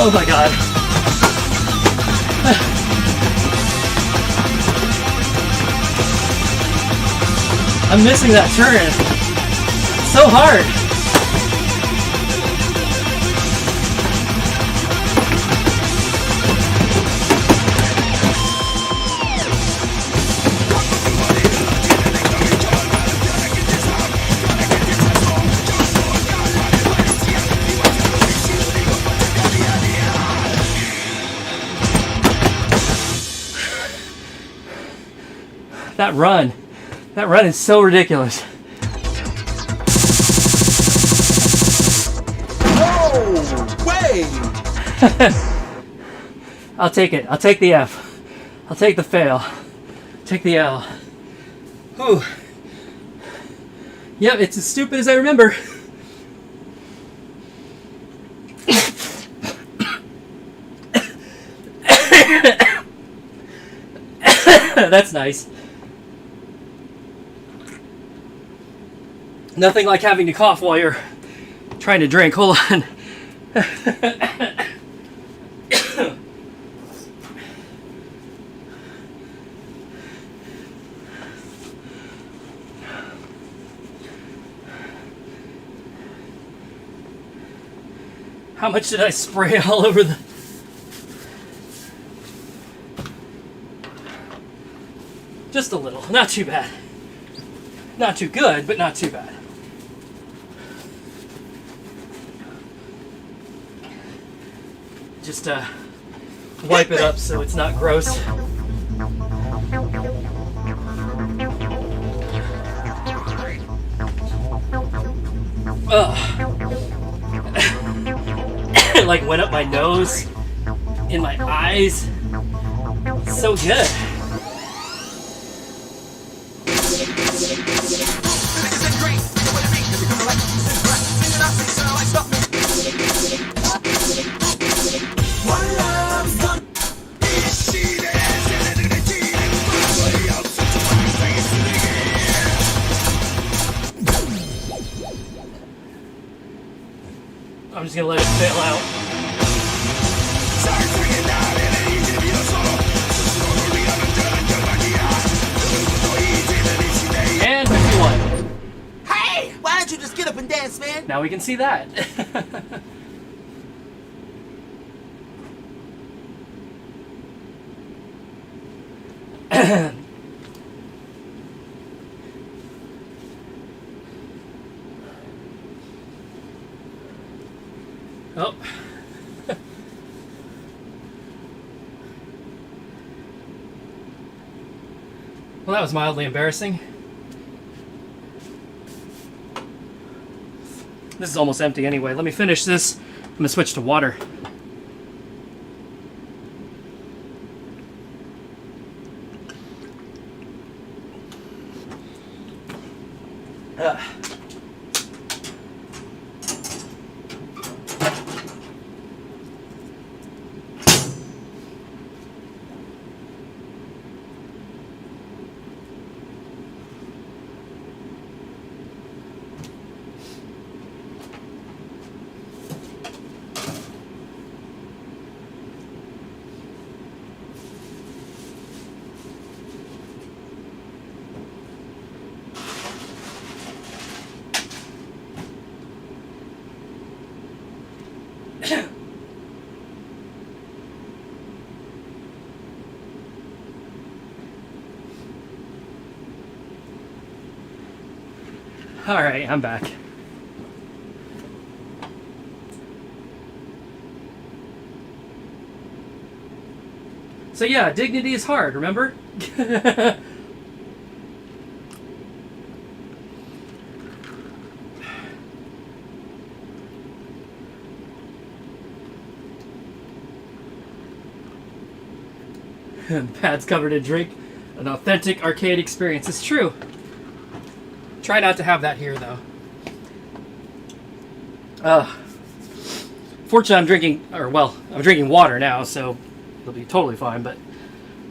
Oh my god. I'm missing that turn. It's so hard. That run is so ridiculous. No way! I'll take it. I'll take the F. I'll take the fail. Take the L. Whew. Yep, it's as stupid as I remember. That's nice. Nothing like having to cough while you're trying to drink. Hold on. How much did I spray all over the... Just a little. Not too bad. Not too good, but not too bad. Just wipe it up so it's not gross. It like went up my nose, in my eyes. So good. I'm just gonna let it fail out. And 51. Hey! Why don't you just get up and dance, man? Now we can see that. Oh. Well, that was mildly embarrassing. This is almost empty anyway. Let me finish this. I'm gonna switch to water. Alright, I'm back. So yeah, dignity is hard, remember? Pads covered in drink. An authentic arcade experience. It's true. Try not to have that here, though. Fortunately, I'm drinking, I'm drinking water now, so it'll be totally fine, but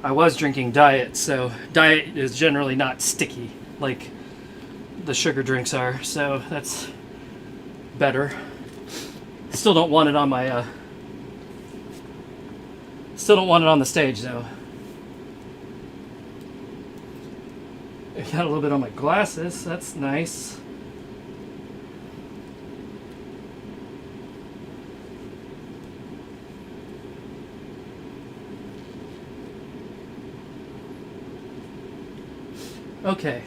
I was drinking diet, so diet is generally not sticky like the sugar drinks are, so that's better. Still don't want it on my, still don't want it on the stage, though. I got a little bit on my glasses, that's nice. Okay.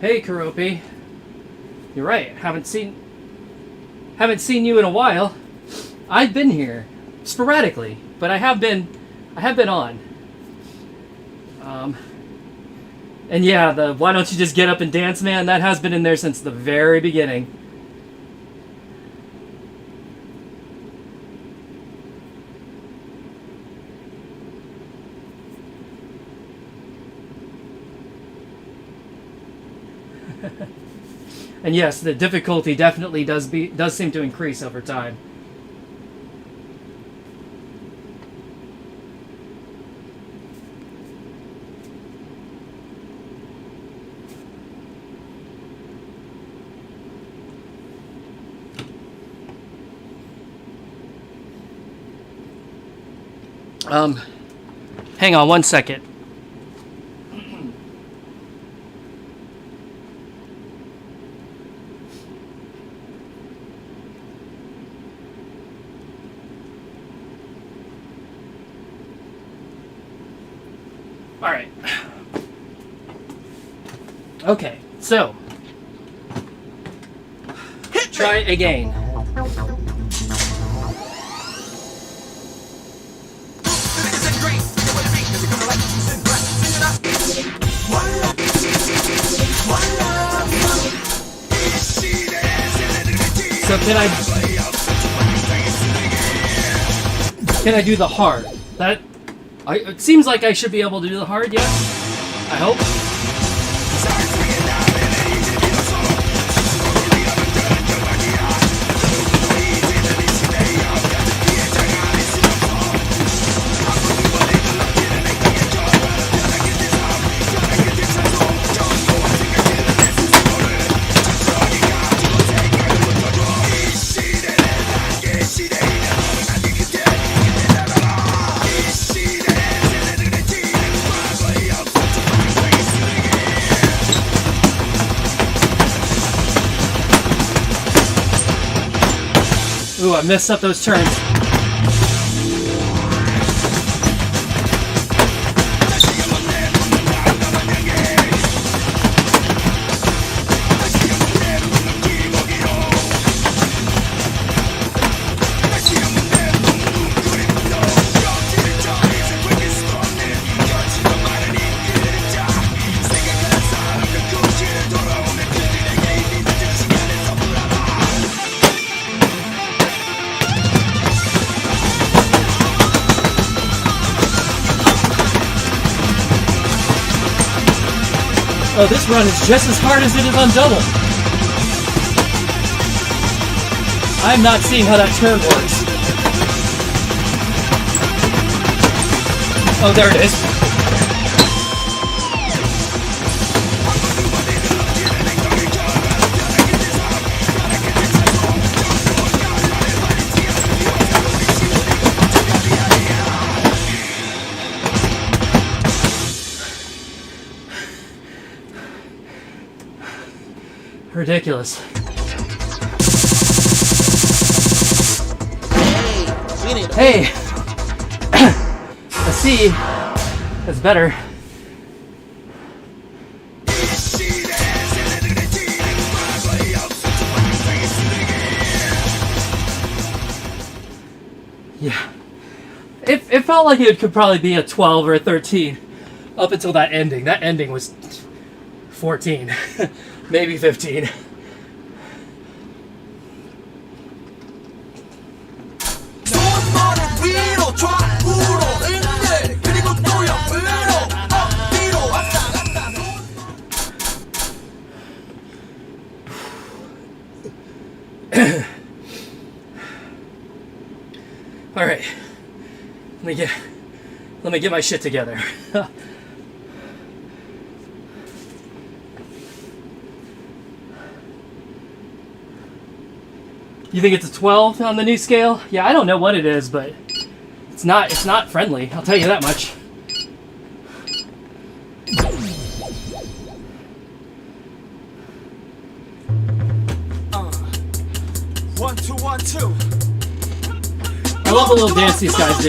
Hey, Karopi. You're right. Haven't seen you in a while. I've been here sporadically, but I have been on. And yeah, the why don't you just get up and dance, man? That has been in there since the very beginning. And yes, the difficulty definitely does seem to increase over time. Hang on one second. All right. Okay, so try again. So can I do the hard? It seems like I should be able to do the hard, yes? I hope. Ooh, I messed up those turns. Oh, this run is just as hard as it is on double. I'm not seeing how that turn works. Oh, there it is. Ridiculous. Hey, Hey! see. That's better. Yeah. It felt like it could probably be a 12 or a 13 up until that ending. That ending was 14, maybe 15. All right, let me get my shit together. You think it's a 12 on the new scale? Yeah, I don't know what it is, but it's not friendly. I'll tell you that much. One, two, 1, 2. I love the little dance these guys do.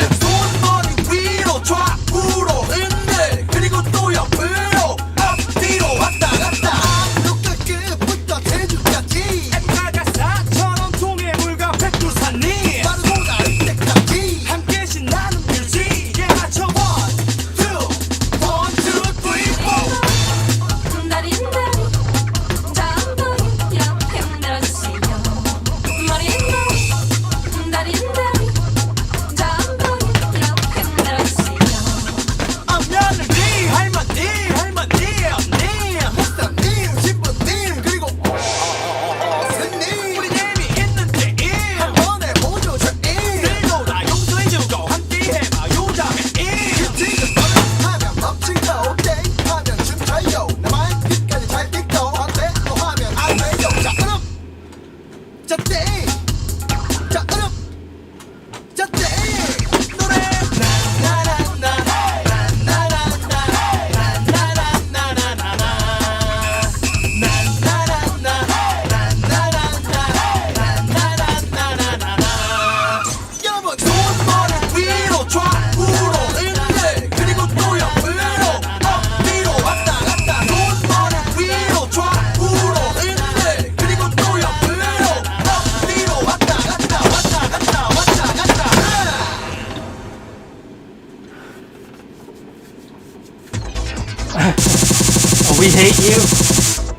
Oh, we hate you?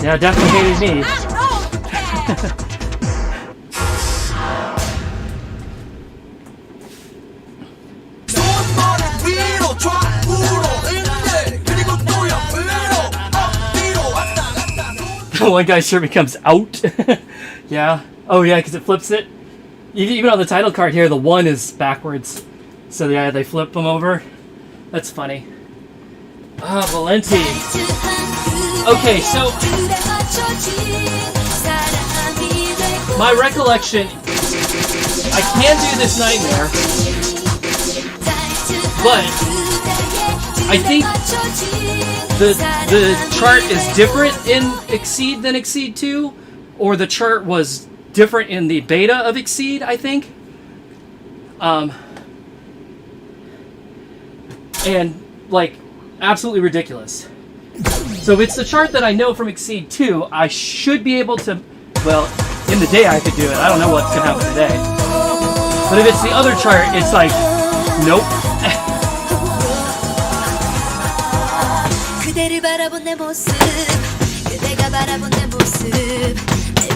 Yeah, definitely hated me. One guy's shirt becomes out. Yeah. Oh yeah, because it flips it. Even on the title card here, the 1 is backwards. So yeah, they flip them over. That's funny. Ah, Valenti. Okay, so my recollection, I can do this Nightmare, but I think the chart is different in Exceed than Exceed 2, or the chart was different in the beta of Exceed, I think. And like absolutely ridiculous. So if it's the chart that I know from Exceed 2, I should be able to, well, in the day I could do it. I don't know what's gonna happen today. But if it's the other chart, it's like, nope. 그대를 바라본 내 모습 그대가 바라본 내 모습 내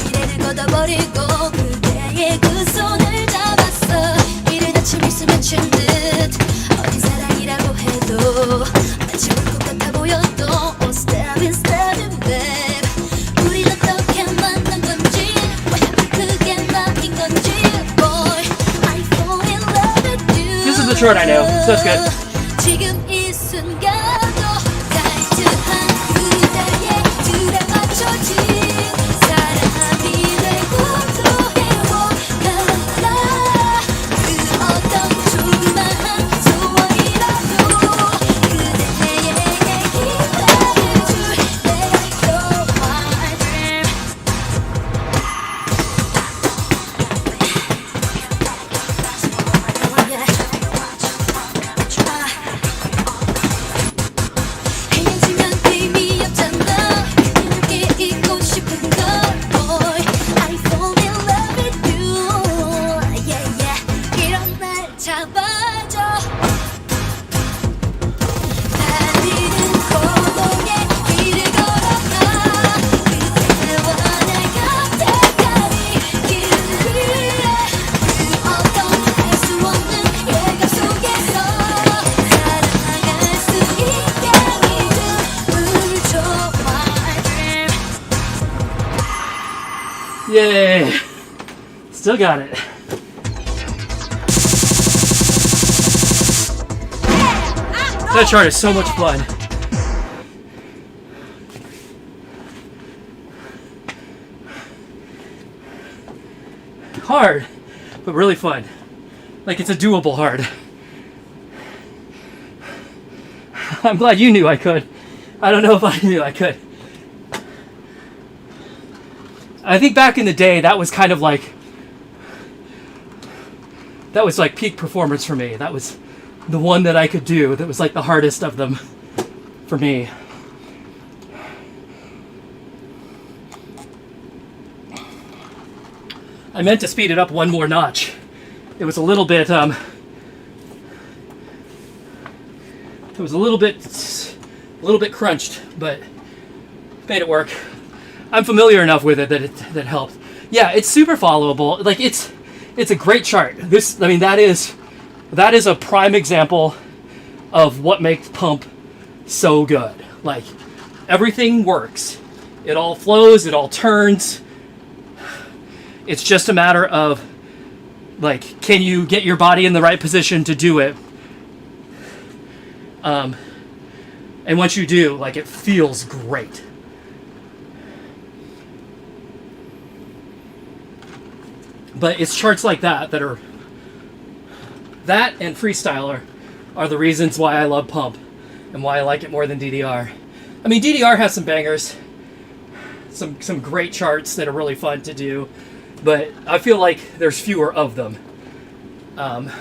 미래를 걷어버리고 그대의 그 손을 잡았어 이를 닫힌 미소 맺힌 듯 어린 사랑이라고 해도 마치 올 것 같아 보여도 Oh step in step in babe 우린 어떻게 만난 건지 왜 그게 나인 건지 Boy I fall in love with you This is the chart I know, so that's good. 지금 이 순간도 타이트한 그대의 둘에 맞춰진 사람이 되고 또 해워달라 그 어떤 조그마한 소원이라도 그대에게 기다려줄 내가 You're my dream Yay! Still got it. That chart is so much fun. Hard, but really fun. Like it's a doable hard. I'm glad you knew I could. I don't know if I knew I could. I think back in the day, that was kind of like, that was like peak performance for me. That was the one that I could do. That was like the hardest of them for me. I meant to speed it up one more notch. It was a little bit, it was a little bit crunched, but made it work. I'm familiar enough with it that helped. Yeah, it's super followable. Like it's a great chart. This, I mean, that is a prime example of what makes Pump so good. Like everything works. It all flows, it all turns. It's just a matter of like, can you get your body in the right position to do it? And once you do, like, it feels great. But it's charts like that that are, that and Freestyle are the reasons why I love Pump and why I like it more than DDR. I mean, DDR has some bangers, some great charts that are really fun to do, but I feel like there's fewer of them. And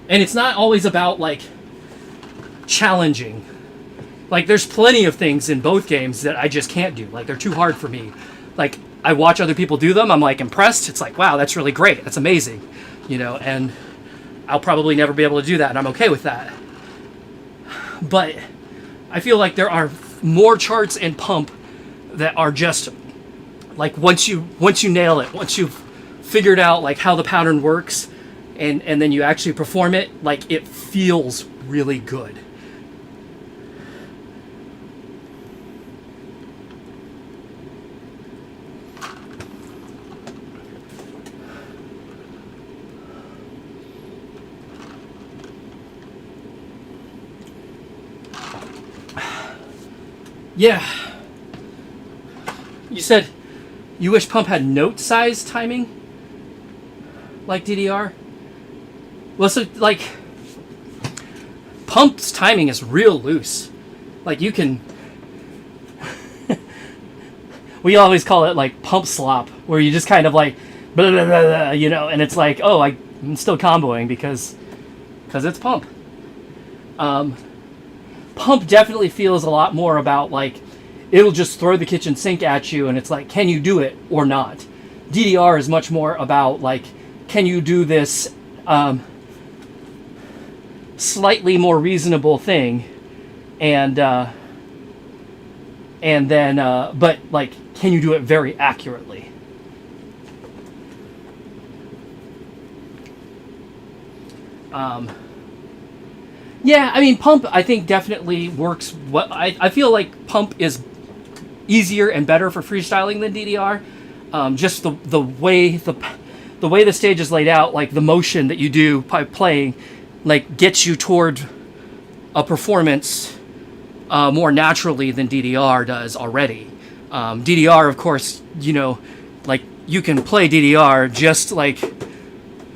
it's not always about, like, challenging. Like, there's plenty of things in both games that I just can't do. Like, they're too hard for me. Like, I watch other people do them, I'm, like, impressed. It's like, wow, that's really great. That's amazing. You know, and I'll probably never be able to do that, and I'm okay with that. But I feel like there are more charts in Pump that are just, like, once you nail it, once you've figured out, like, how the pattern works, and then you actually perform it, like, it feels really good. Yeah. You said you wish Pump had note size timing like DDR? Well, so, like, Pump's timing is real loose. Like, you can... we always call it, like, Pump slop, where you just kind of, like, blah, blah, blah, blah, you know, and it's like, oh, I'm still comboing because it's Pump. Pump definitely feels a lot more about, like, it'll just throw the kitchen sink at you, and it's like, can you do it or not? DDR is much more about, like, can you do this slightly more reasonable thing, and then, but, like, can you do it very accurately? Yeah, I mean, Pump, I think, definitely works. What I feel like Pump is easier and better for freestyling than DDR. Just the way the stage is laid out, like the motion that you do by playing, like, gets you toward a performance more naturally than DDR does already. DDR, of course, you know, like, you can play DDR just, like,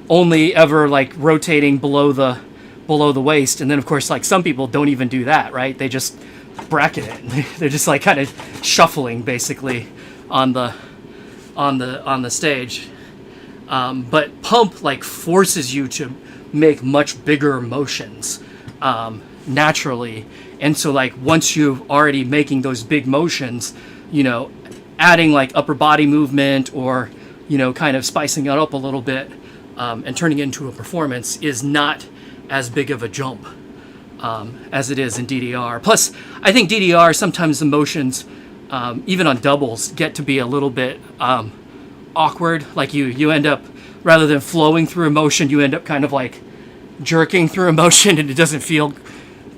only ever, like, rotating below the waist, and then, of course, like, some people don't even do that, right? They just bracket it. They're just, like, kind of shuffling basically on the stage. But Pump, like, forces you to make much bigger motions naturally, and so, like, once you're already making those big motions, you know, adding, like, upper body movement, or, you know, kind of spicing it up a little bit and turning it into a performance is not as big of a jump as it is in DDR. Plus, I think DDR, sometimes the motions, even on doubles, get to be a little bit awkward. Like, you end up, rather than flowing through a motion, you end up kind of, like, jerking through a motion, and it doesn't feel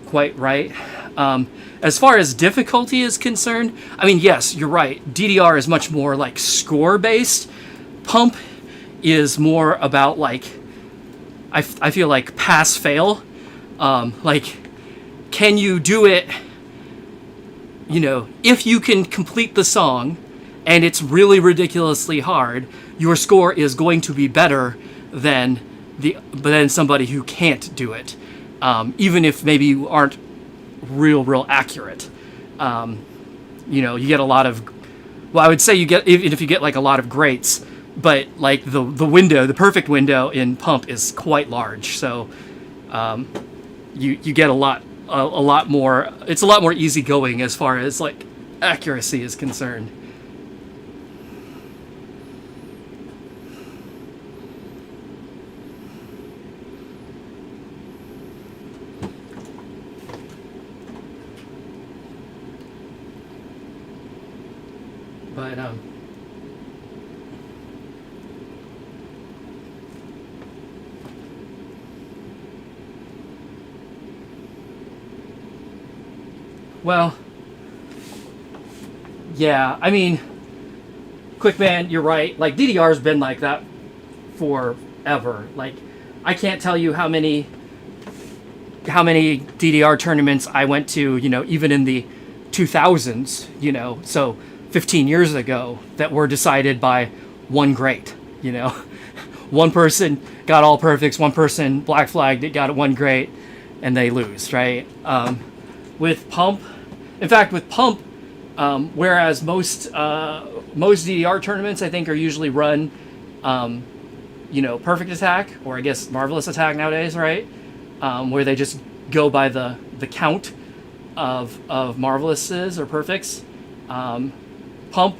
quite right. As far as difficulty is concerned, I mean, yes, you're right. DDR is much more like score based. Pump is more about like, I feel like pass fail. Like, can you do it? You know, if you can complete the song and it's really ridiculously hard, your score is going to be better than somebody who can't do it. Even if maybe you aren't real accurate. You know, you get a lot of, well, I would say you get, even if you get like a lot of greats, but like the perfect window in Pump is quite large. So you get a lot more, it's a lot more easygoing as far as like accuracy is concerned. But well, yeah, I mean, Quick Man, you're right. Like, DDR's been like that forever. Like, I can't tell you how many DDR tournaments I went to, you know, even in the 2000s, you know, so 15 years ago, that were decided by one great, you know. One person got all perfects, one person black flagged it, got one great, and they lose, right? With Pump, in fact, with Pump, whereas most DDR tournaments, I think, are usually run, you know, Perfect Attack, or I guess Marvelous Attack nowadays, right? Where they just go by the count of Marvelouses or Perfects. Pump,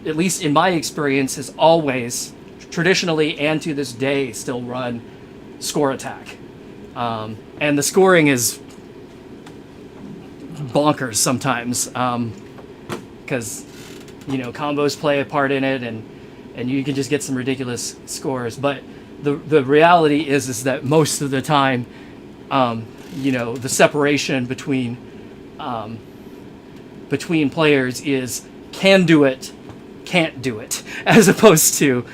at least in my experience, has always, traditionally and to this day, still run Score Attack. And the scoring is bonkers sometimes, because, you know, combos play a part in it, and you can just get some ridiculous scores. But the reality is that most of the time, you know, the separation between players is can do it, can't do it, as opposed to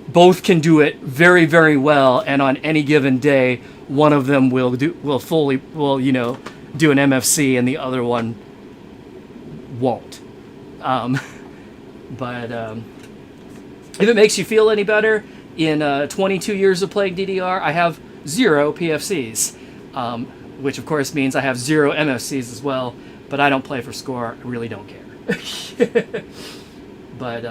both can do it very, very well, and on any given day, one of them will you know, do an MFC and the other one won't. But if it makes you feel any better, in 22 years of playing DDR, I have 0 PFCs, which of course means I have 0 MFCs as well, but I don't play for score. I really don't care. But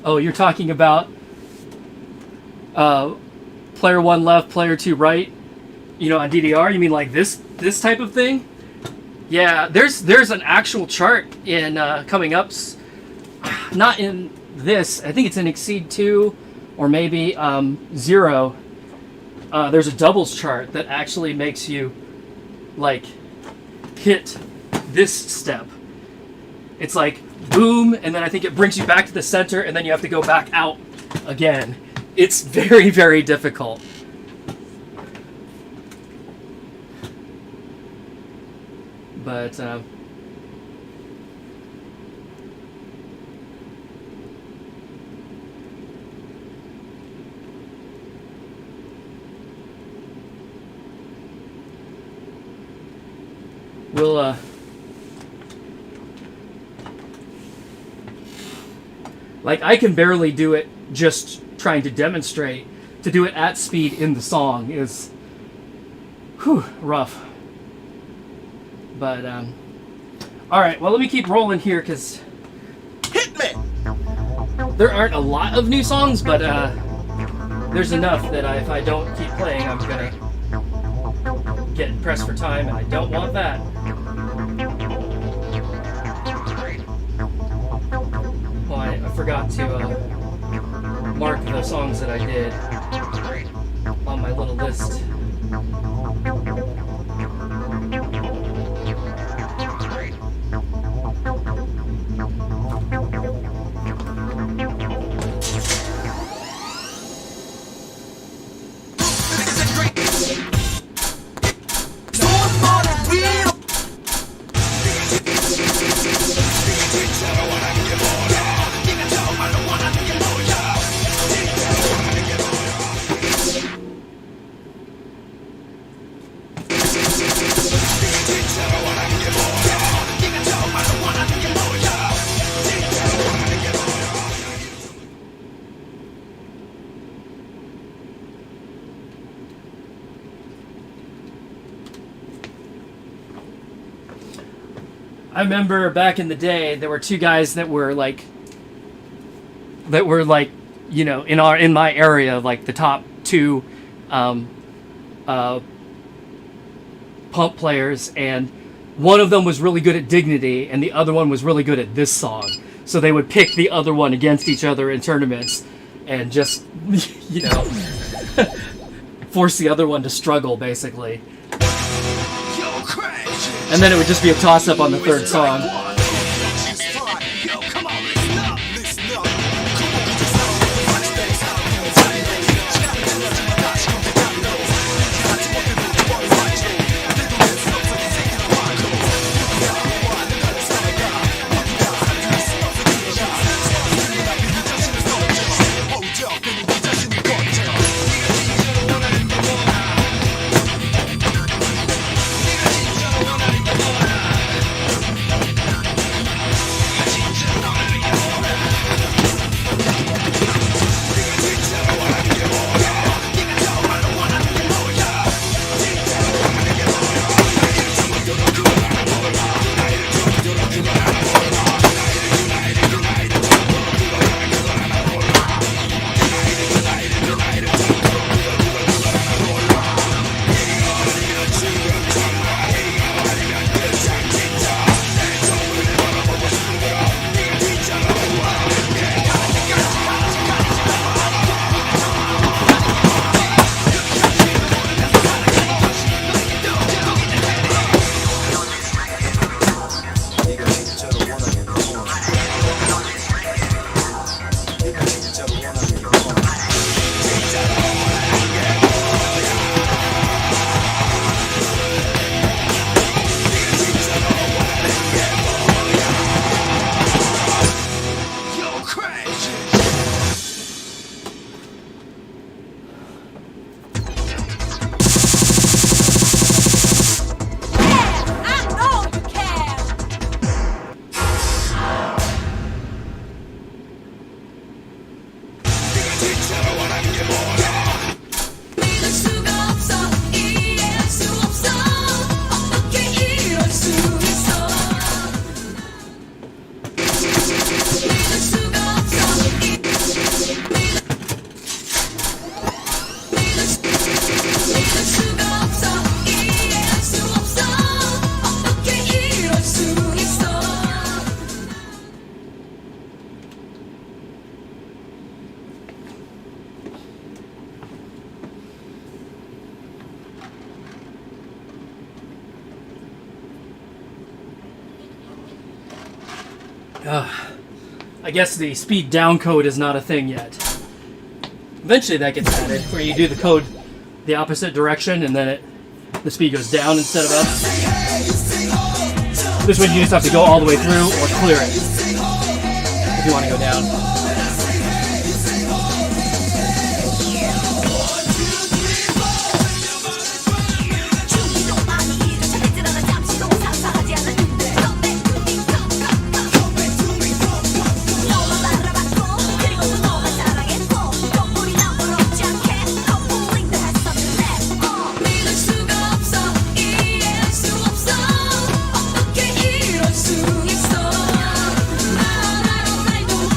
oh, you're talking about player 1 left, player 2 right, you know, on DDR? You mean like this type of thing? Yeah, there's an actual chart in coming up, not in this. I think it's in Exceed 2 or maybe 0. There's a doubles chart that actually makes you like hit this step. It's like boom, and then I think it brings you back to the center, and then you have to go back out again. It's very, very difficult. But we'll like, I can barely do it just trying to demonstrate. To do it at speed in the song is rough. But alright, well, let me keep rolling here, because Hit me! there aren't a lot of new songs, but there's enough that if I don't keep playing, I'm gonna get pressed for time, and I don't want that. Oh, I forgot to mark the songs that I did on my little list. I remember back in the day, there were two guys that were like, you know, in my area, like the top two pump players, and one of them was really good at Dignity, and the other one was really good at this song. So they would pick the other one against each other in tournaments, and just, you know, force the other one to struggle, basically. And then it would just be a toss-up on the third song. I guess the speed down code is not a thing yet. Eventually that gets added, where you do the code the opposite direction and then the speed goes down instead of up. This one you just have to go all the way through or clear it if you want to go down.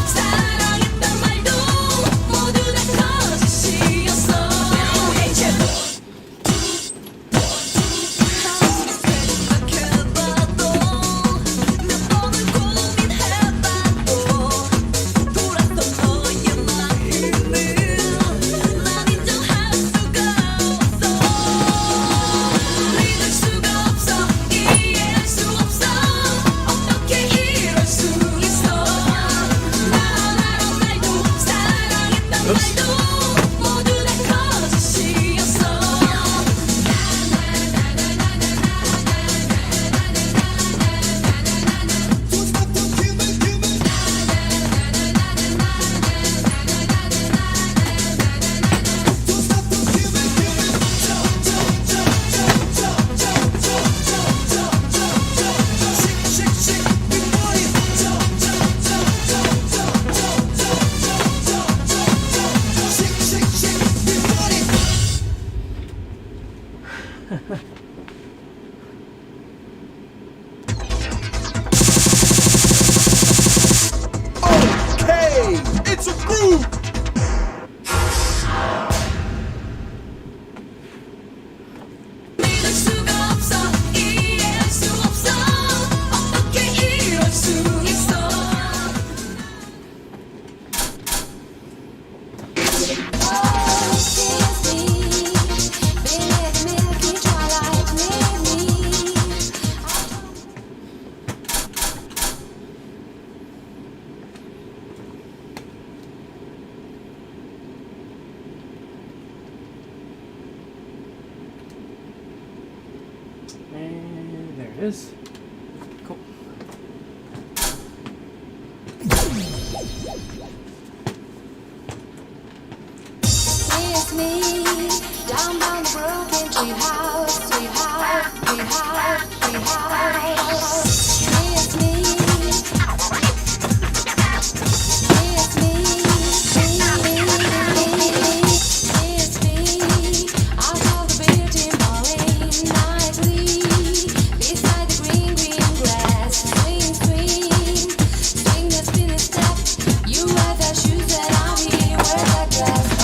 Style Okay, it's a groove. 믿을 수가 없어 이해할 수 없어 어떻게 이럴 수 있어 And there it is. Cool. It's me, down by the broken tree house, tree house, tree house, tree house. It's me, it's me. I saw the building falling nightly beside the green, green grass. Swing, swing, swing the spinning step. You wear the shoes that I wear that dress.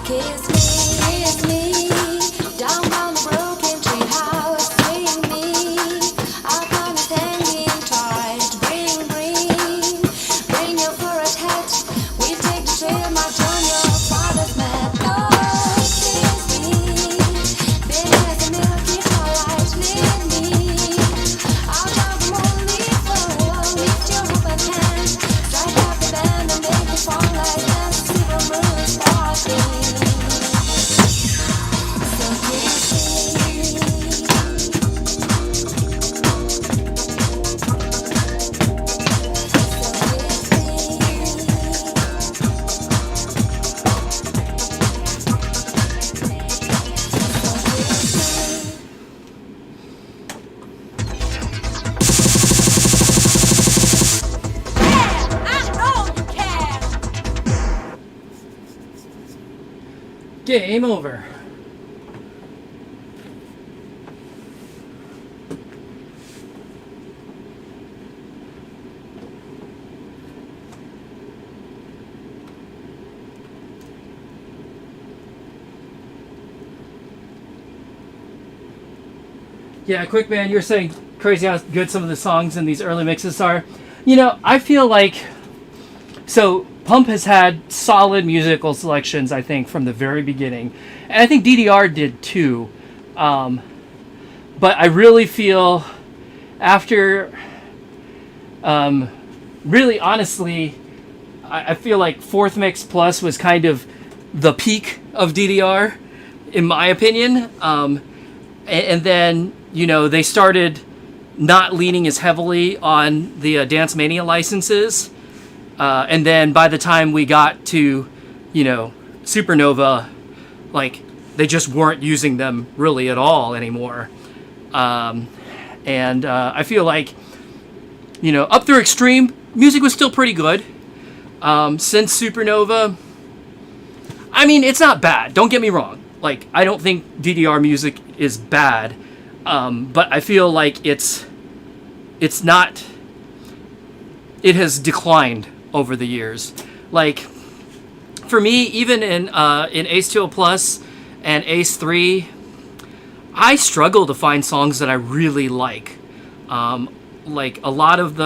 Kiss me, down by the broken tree house, swing me, our promise hanging tight, bring your forest hat, we take the trail march on your father's mat. Oh, kiss me, baby, as a milky twilight, lead me, out of the morning flow, lift your open hand, strike up the band and make the spotlight dance, silver moon sparkling. Game over. Yeah, quick man, you're saying crazy how good some of the songs in these early mixes are. You know, I feel like so Pump has had solid musical selections, I think, from the very beginning. And I think DDR did too. But I really feel after, really honestly, I feel like Fourth Mix Plus was kind of the peak of DDR, in my opinion. And then, you know, they started not leaning as heavily on the Dance Mania licenses. And then by the time we got to, you know, Supernova, like, they just weren't using them really at all anymore. And I feel like, you know, up through Extreme, music was still pretty good. Since Supernova, I mean, it's not bad. Don't get me wrong. Like, I don't think DDR music is bad. But I feel like it's not, it has declined over the years. Like, for me, even in Ace 2 Plus and Ace 3, I struggle to find songs that I really like. Like a lot of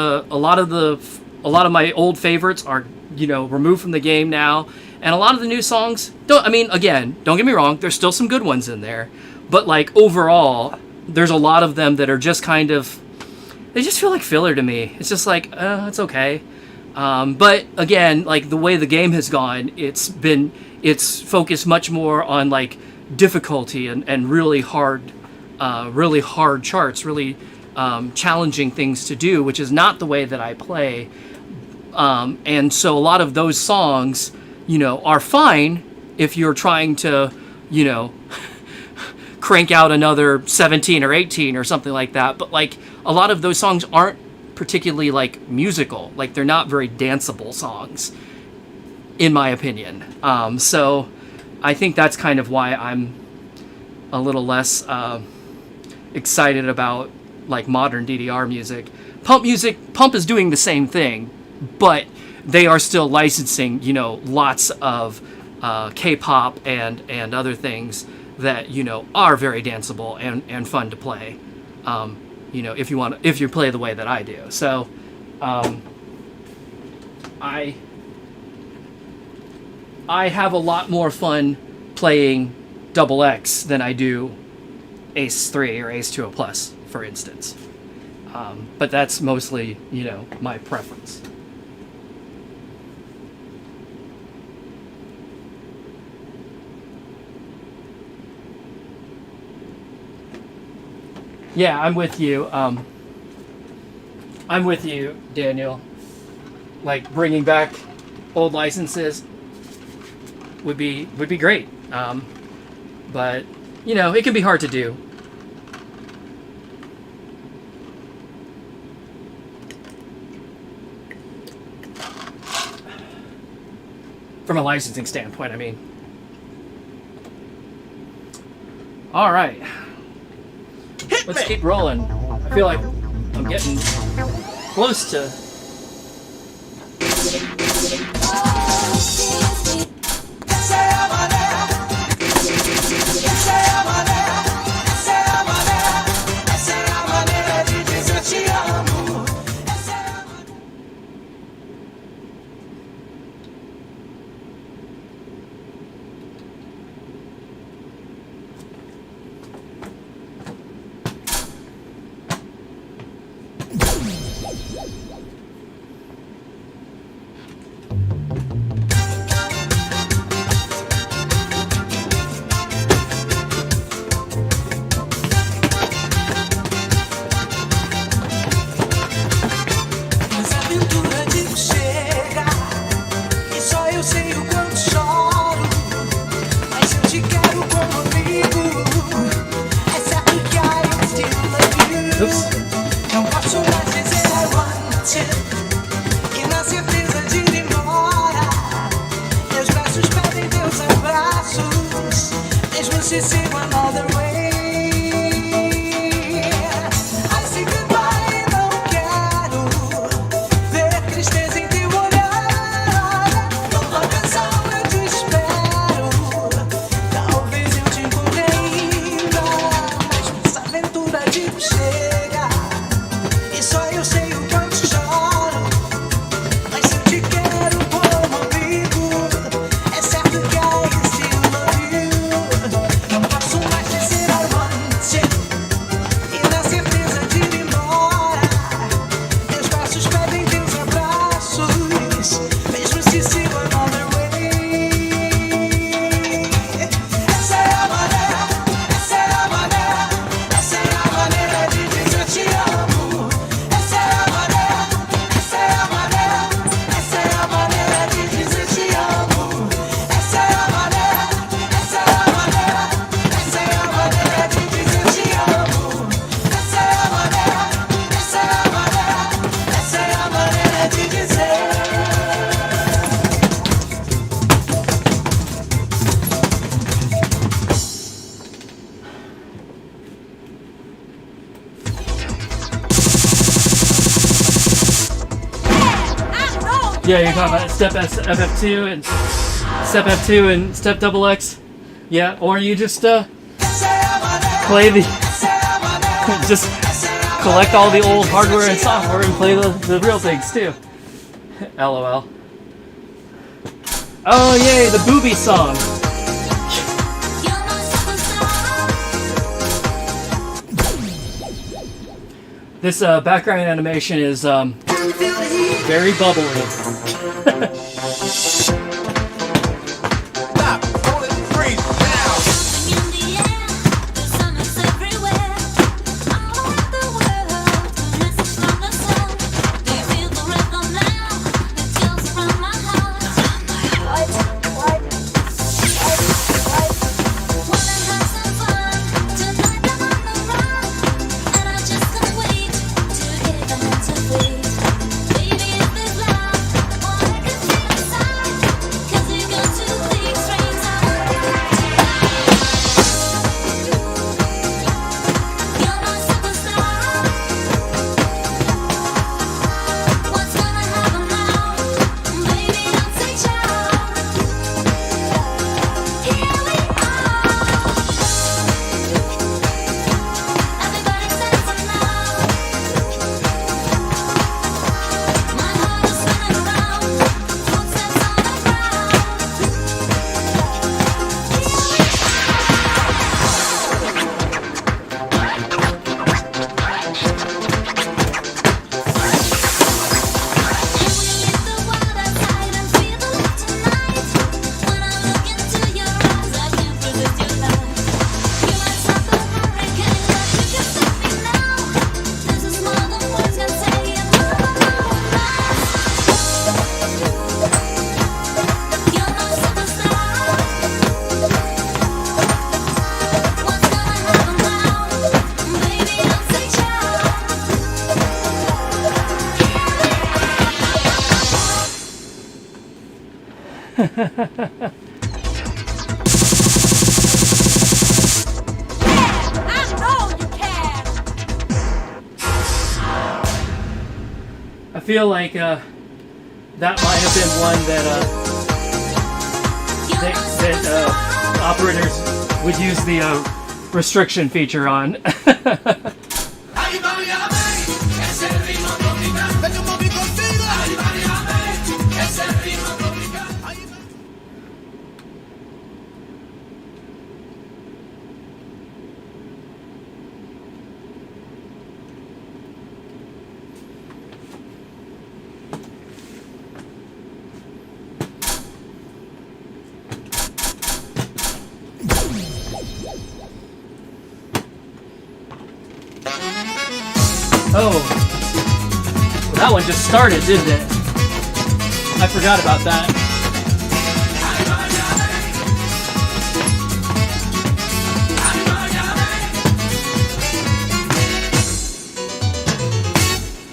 my old favorites are, you know, removed from the game now, and a lot of the new songs don't get me wrong, there's still some good ones in there, but like overall, there's a lot of them that are just kind of, they just feel like filler to me. It's just like, it's okay. But again, like the way the game has gone, it's focused much more on like difficulty and really hard charts, really challenging things to do, which is not the way that I play. And so a lot of those songs, you know, are fine if you're trying to, you know, crank out another 17 or 18 or something like that. But like a lot of those songs aren't particularly like musical. Like they're not very danceable songs, in my opinion. So I think that's kind of why I'm a little less excited about like modern DDR music. Pump is doing the same thing, but they are still licensing, you know, lots of K-pop and other things that, you know, are very danceable and fun to play. You know, if you play the way that I do. So I have a lot more fun playing Double X than I do Ace 3 or Ace 2O Plus, for instance. But that's mostly, you know, my preference. Yeah, I'm with you. I'm with you, Daniel. Like bringing back old licenses would be great. But you know, it can be hard to do. From a licensing standpoint, I mean. All right. Let's keep rolling. I feel like I'm getting close to... Yeah, you're talking about Step FF2 and Step F2 and Step Double X. Yeah, or you just play the just collect all the old hardware and software and play the real things too. LOL. Oh yay, the booby song. This background animation is very bubbly. I feel like that might have been one that operators would use the restriction feature on. Oh, well, that one just started, didn't it? I forgot about that.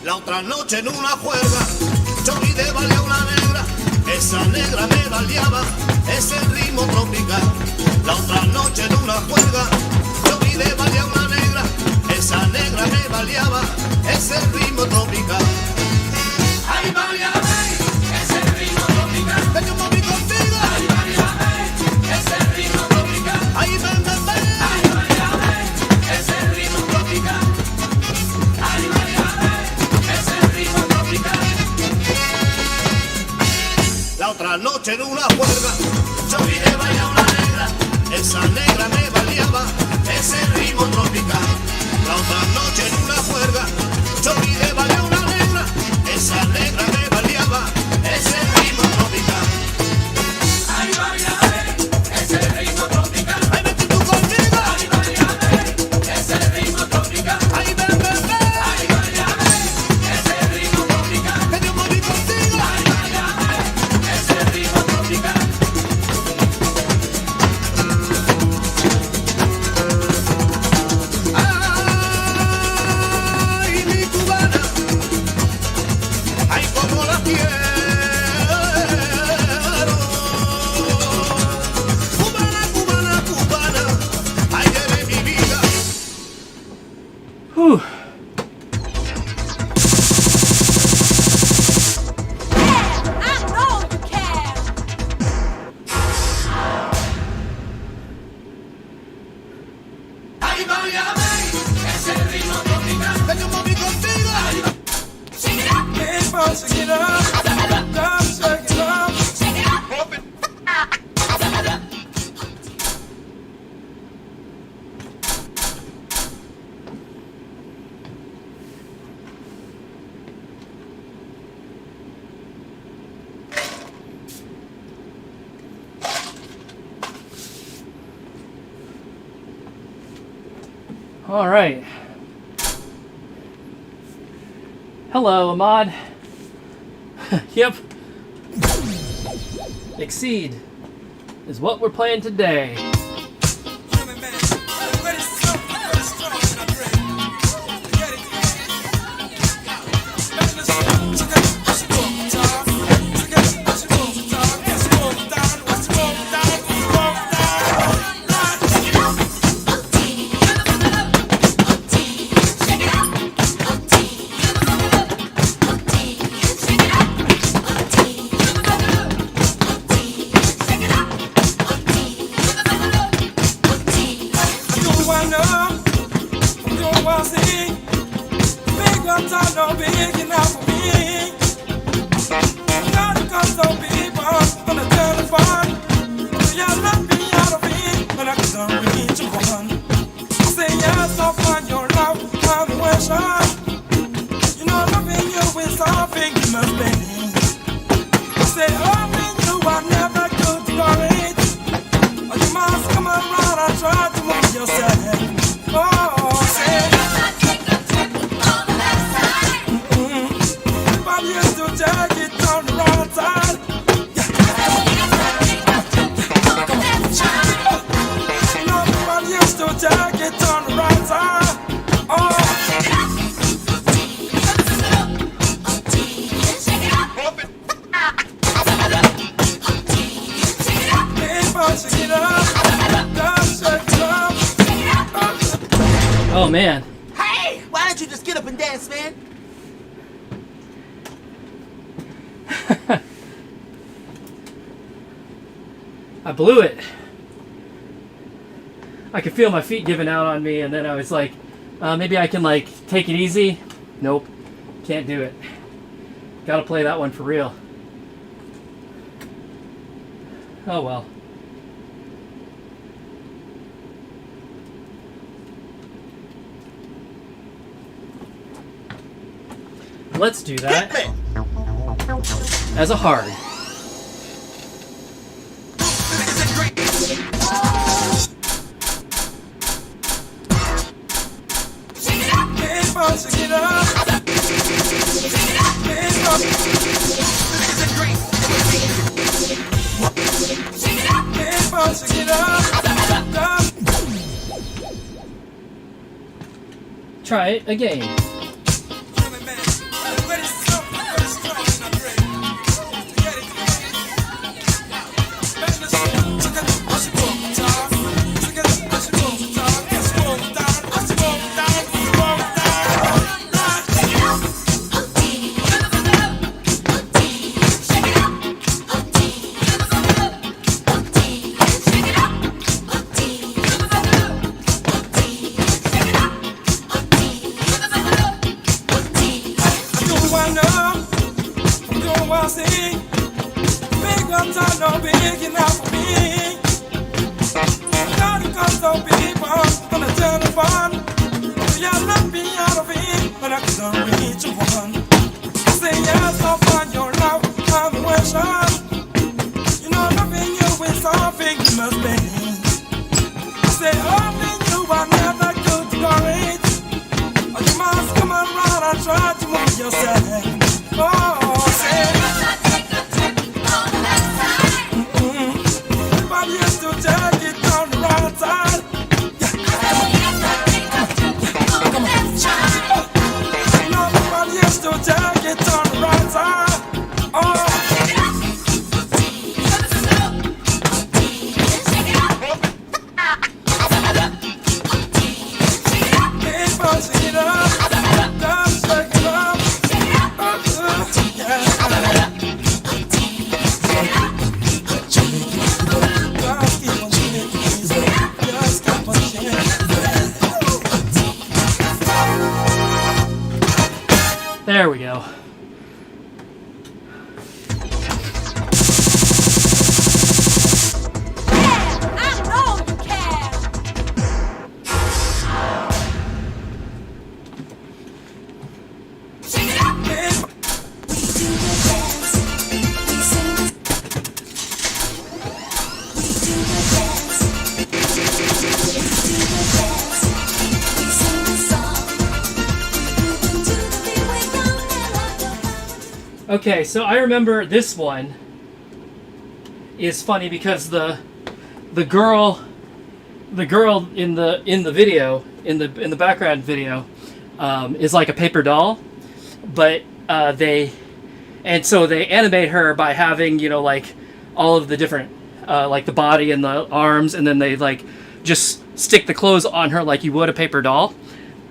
La otra noche en una juerga, yo vi de balear una negra, esa negra me baleaba, ese ritmo tropical. La otra noche en una juerga, yo vi de balear una negra, esa negra me baleaba, ese ritmo tropical. Ay, baleame, ese ritmo tropical. Ven yo moví contigo. Ay, baleame, ese ritmo tropical. Ay, ven, ven, ven. Ay, baleame, ese ritmo tropical. Ay, baleame, ese ritmo tropical. La otra noche en una juerga, yo vi de bailar una negra, esa negra me baleaba, ese ritmo tropical. La otra noche en una juerga, yo vi de balear una negra, esa negra me baleaba, ese ritmo tropical. Ay, baleame, ese ritmo tropical. Ay, vete tú conmigo. Ay, baleame, ese ritmo tropical. Ay, ven, ven, ven. Ay, baleame, ese ritmo tropical. Que yo moví contigo. Ay, baleame, ese ritmo tropical. Ay, mi cubana, ay, como la quiero. Cubana, cubana, cubana, ay, eres mi vida. Whew. Ay, baleame, ese ritmo tropical. Que yo moví contigo. Ay, All right. Hello, Ahmad. Yep. Exceed is what we're playing today. Oh man. Hey, why don't you just get up and dance, man? I blew it. I could feel my feet giving out on me, and then I was like, maybe I can like take it easy. Nope, can't do it. Gotta play that one for real. Oh well. Let's do that as a hard. Try it again. There we go. Okay, so I remember this one is funny because the girl in the video in the background video is like a paper doll, but they animate her by having, you know, like all of the different like the body and the arms, and then they like just stick the clothes on her like you would a paper doll.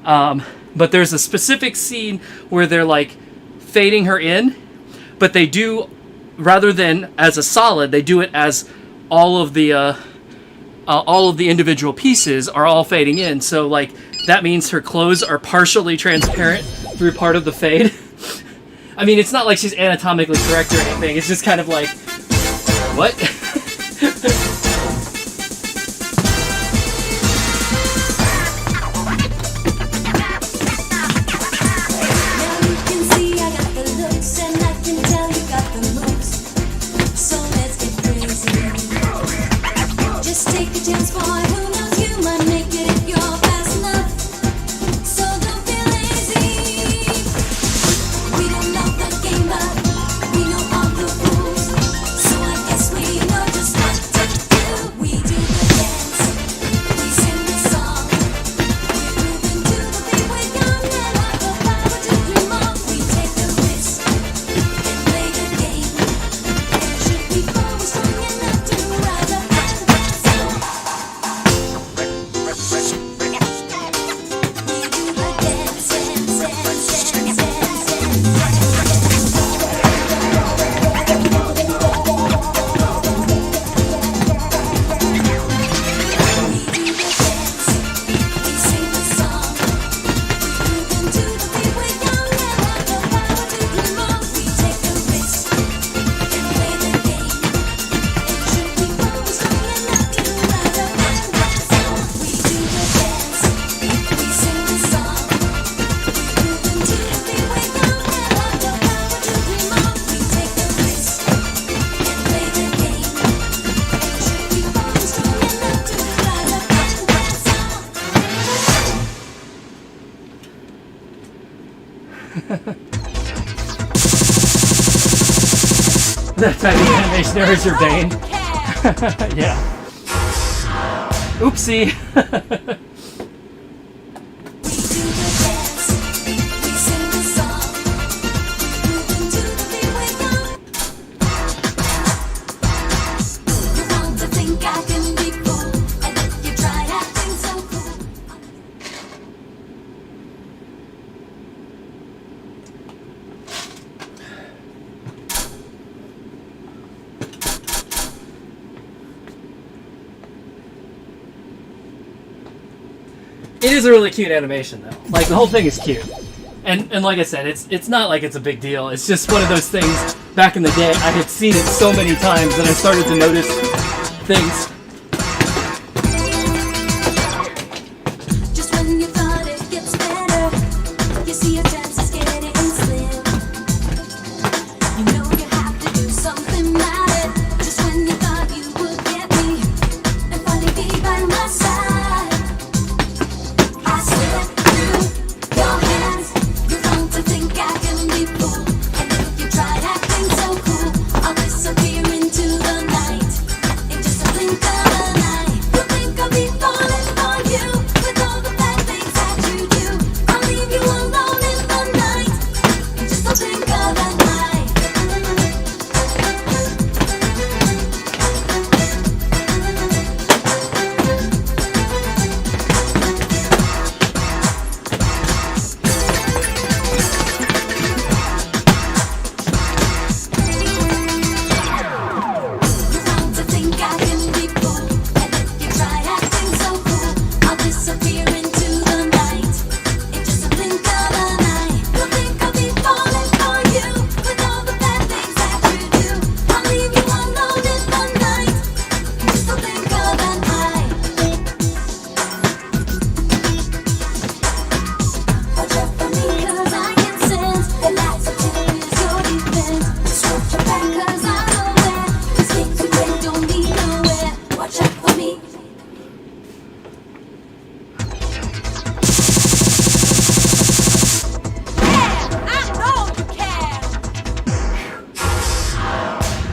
But there's a specific scene where they're like fading her in, but they do, rather than as a solid, they do it as all of the individual pieces are all fading in. So like that means her clothes are partially transparent through part of the fade. I mean, it's not like she's anatomically correct or anything. It's just kind of like, what? We don't love the game, but we know all the rules. So I guess we know. That type of animation error is your bane. Yeah. Oopsie. It is a really cute animation, though. Like, the whole thing is cute. And like I said, it's not like it's a big deal. It's just one of those things, back in the day, I had seen it so many times that I started to notice things. Just when you thought it gets better, you see your chances getting slim. You know you have to do something about it. Just when you thought you would get me and finally be by my side.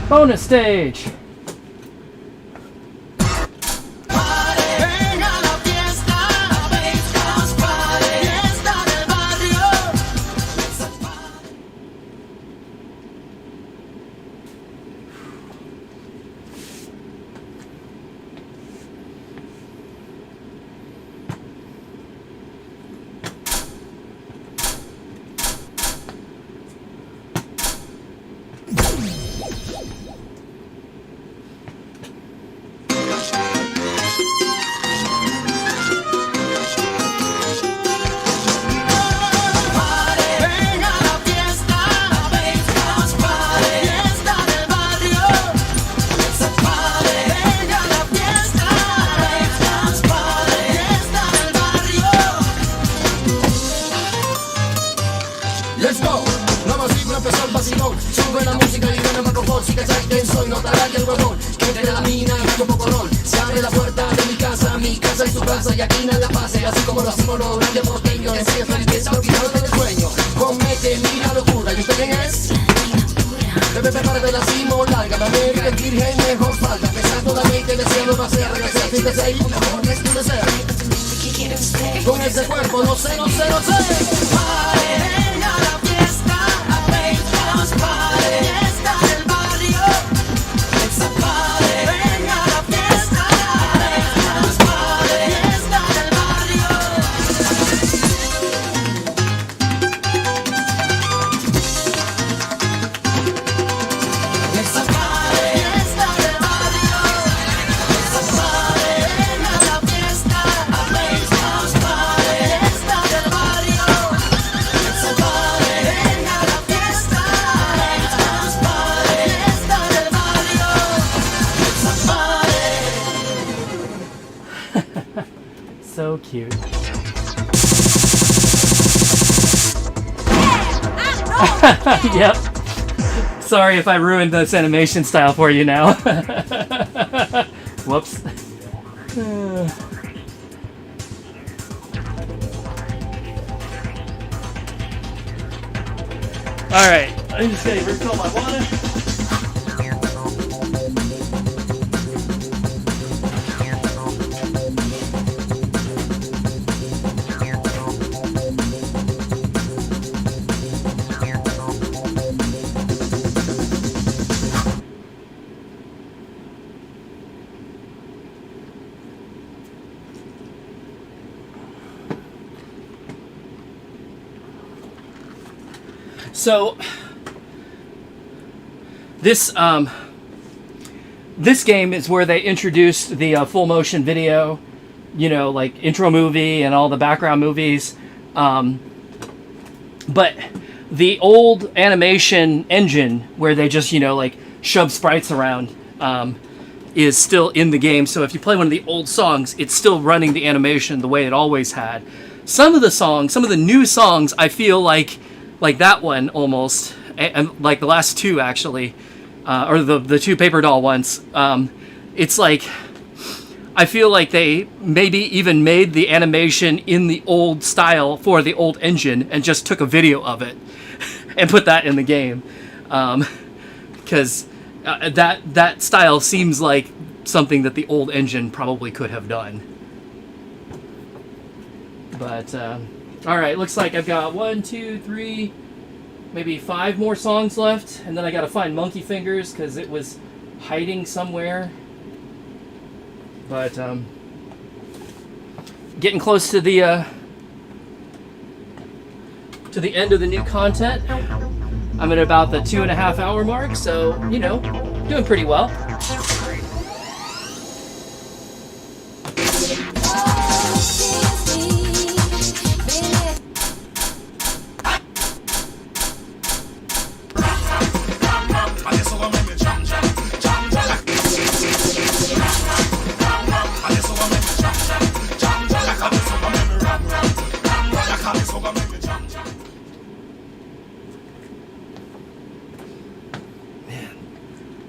Bonus stage! Let's go, nuevo ciclo empezó el vacilón. Sube la música y viene más confort. Si cachai quién soy, notará que el huevón que entre la mina y un poco rol. Se abre la puerta de mi casa y su casa. Y aquí nada pase, así como lo hacemos los grandes porteños. En serio, feliz, olvidado del sueño. Comete mira locura, ¿y usted quién es? Bebé, prepárate la cima larga. La América es virgen, mejor falta. Pensando la mente, deseando va a ser regresar. Fin de seis, mejor es tu deseo. Con ese cuerpo, no sé. So cute. Yep. Sorry if I ruined this animation style for you now. Whoops. All right, I'm just gonna refill my water. So this game is where they introduced the full motion video, you know, like intro movie and all the background movies. But the old animation engine where they just, you know, like shove sprites around is still in the game. So if you play one of the old songs, it's still running the animation the way it always had. Some of the new songs, I feel like that one almost, and like the last two actually, or the two paper doll ones. It's like, I feel like they maybe even made the animation in the old style for the old engine and just took a video of it and put that in the game. Because that style seems like something that the old engine probably could have done. But, alright, looks like I've got 1, 2, 3, maybe 5 more songs left, and then I gotta find Monkey Fingers because it was hiding somewhere. But getting close to the end of the new content. I'm at about the 2.5 hour mark, so you know, doing pretty well.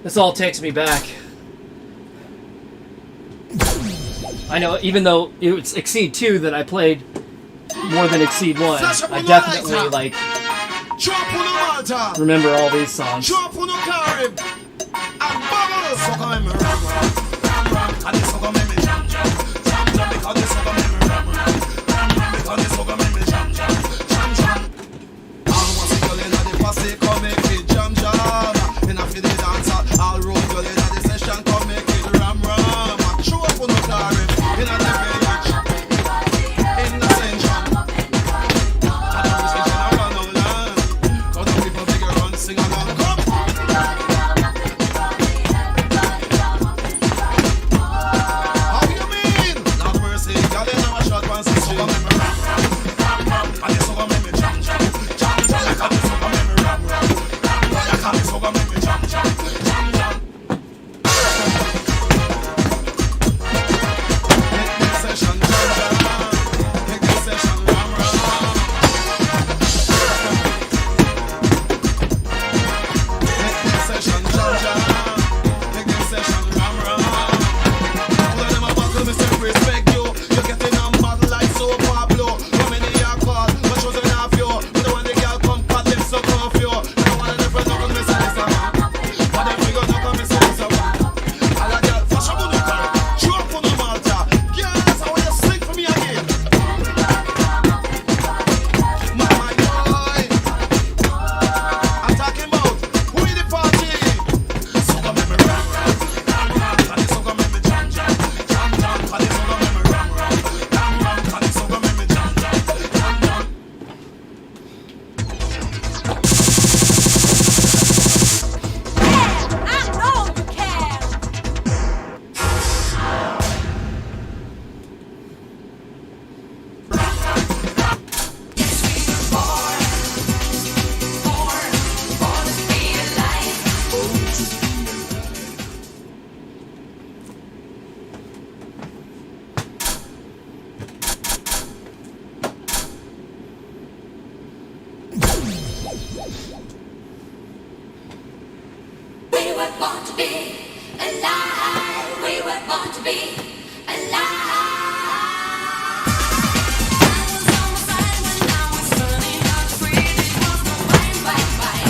This all takes me back. I know, even though it's Exceed 2 that I played more than Exceed 1, I definitely, like, remember all these songs. Bye.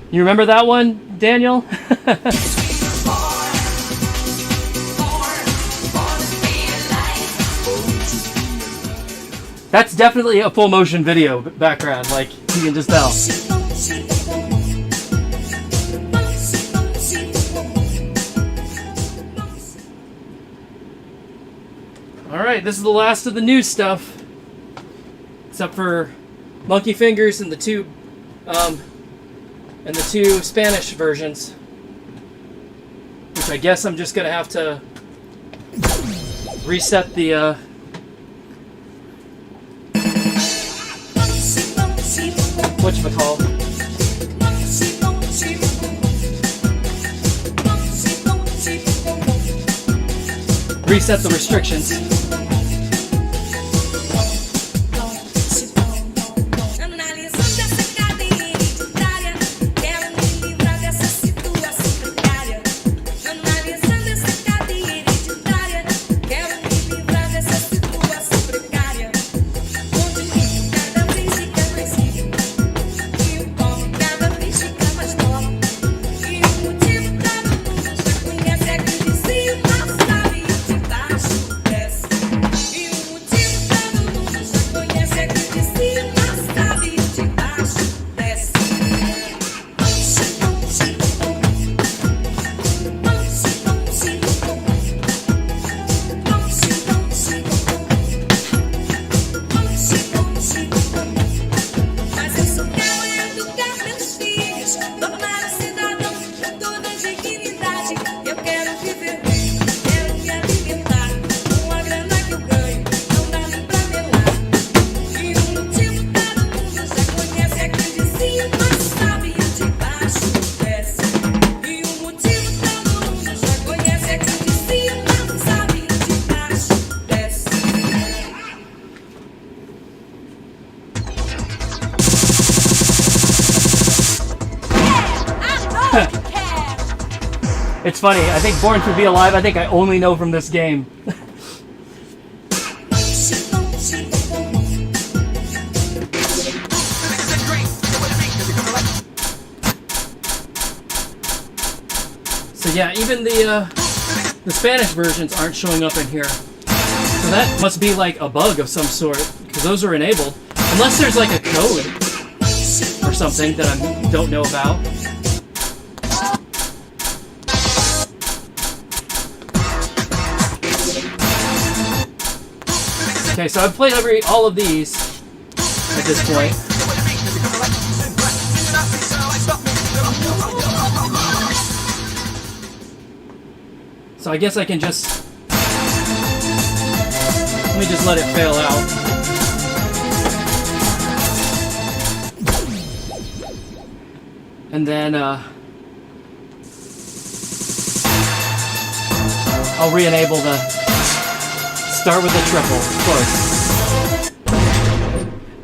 You remember that one, Daniel? That's definitely a full motion video background, like you can just tell. Alright, this is the last of the new stuff. Except for Monkey Fingers and the two Spanish versions. Which I guess I'm just gonna have to reset the whatchamacallit? Reset the restrictions. It's funny, I think Born to Be Alive, I think I only know from this game. So yeah, even the Spanish versions aren't showing up in here. So that must be like a bug of some sort, because those are enabled. Unless there's like a code or something that I don't know about. Okay, so I've played all of these at this point. So I guess I can just... Let me just let it fail out. And then, I'll re-enable the... Start with the triple. Close.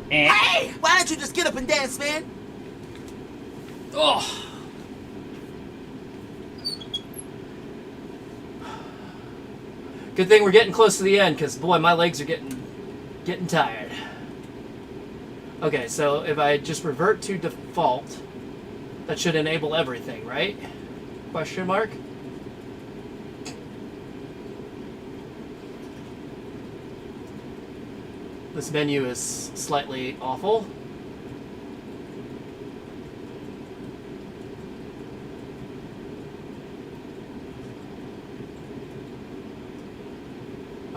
Hey! Why don't you just get up and dance, man? Oh. Good thing we're getting close to the end, because boy, my legs are getting tired. Okay, so if I just revert to default, that should enable everything, right? Question mark? This menu is slightly awful.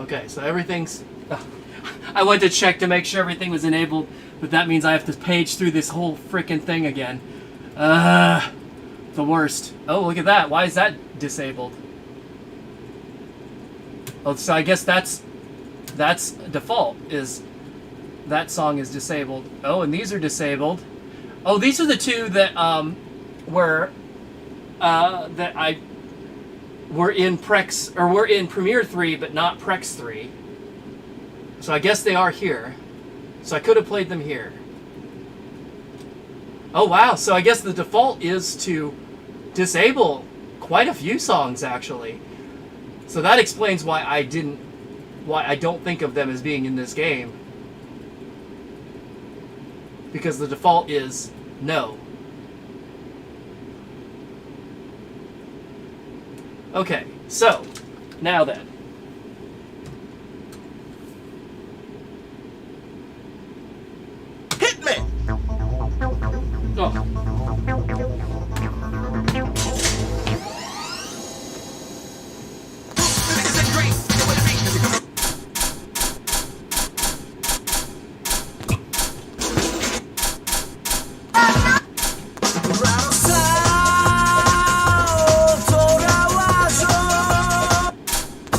Okay, so everything's... I went to check to make sure everything was enabled, but that means I have to page through this whole frickin' thing again. The worst. Oh, look at that. Why is that disabled? Oh, so I guess that's default, is that song is disabled. Oh, and these are disabled. Oh, these are the two that were in Prex, or were in Premiere 3 but not Prex 3. So I guess they are here. So I could have played them here. Oh wow, so I guess the default is to disable quite a few songs actually. So that explains why I don't think of them as being in this game. because the default is no. Okay, so now then. Hit me! Oh.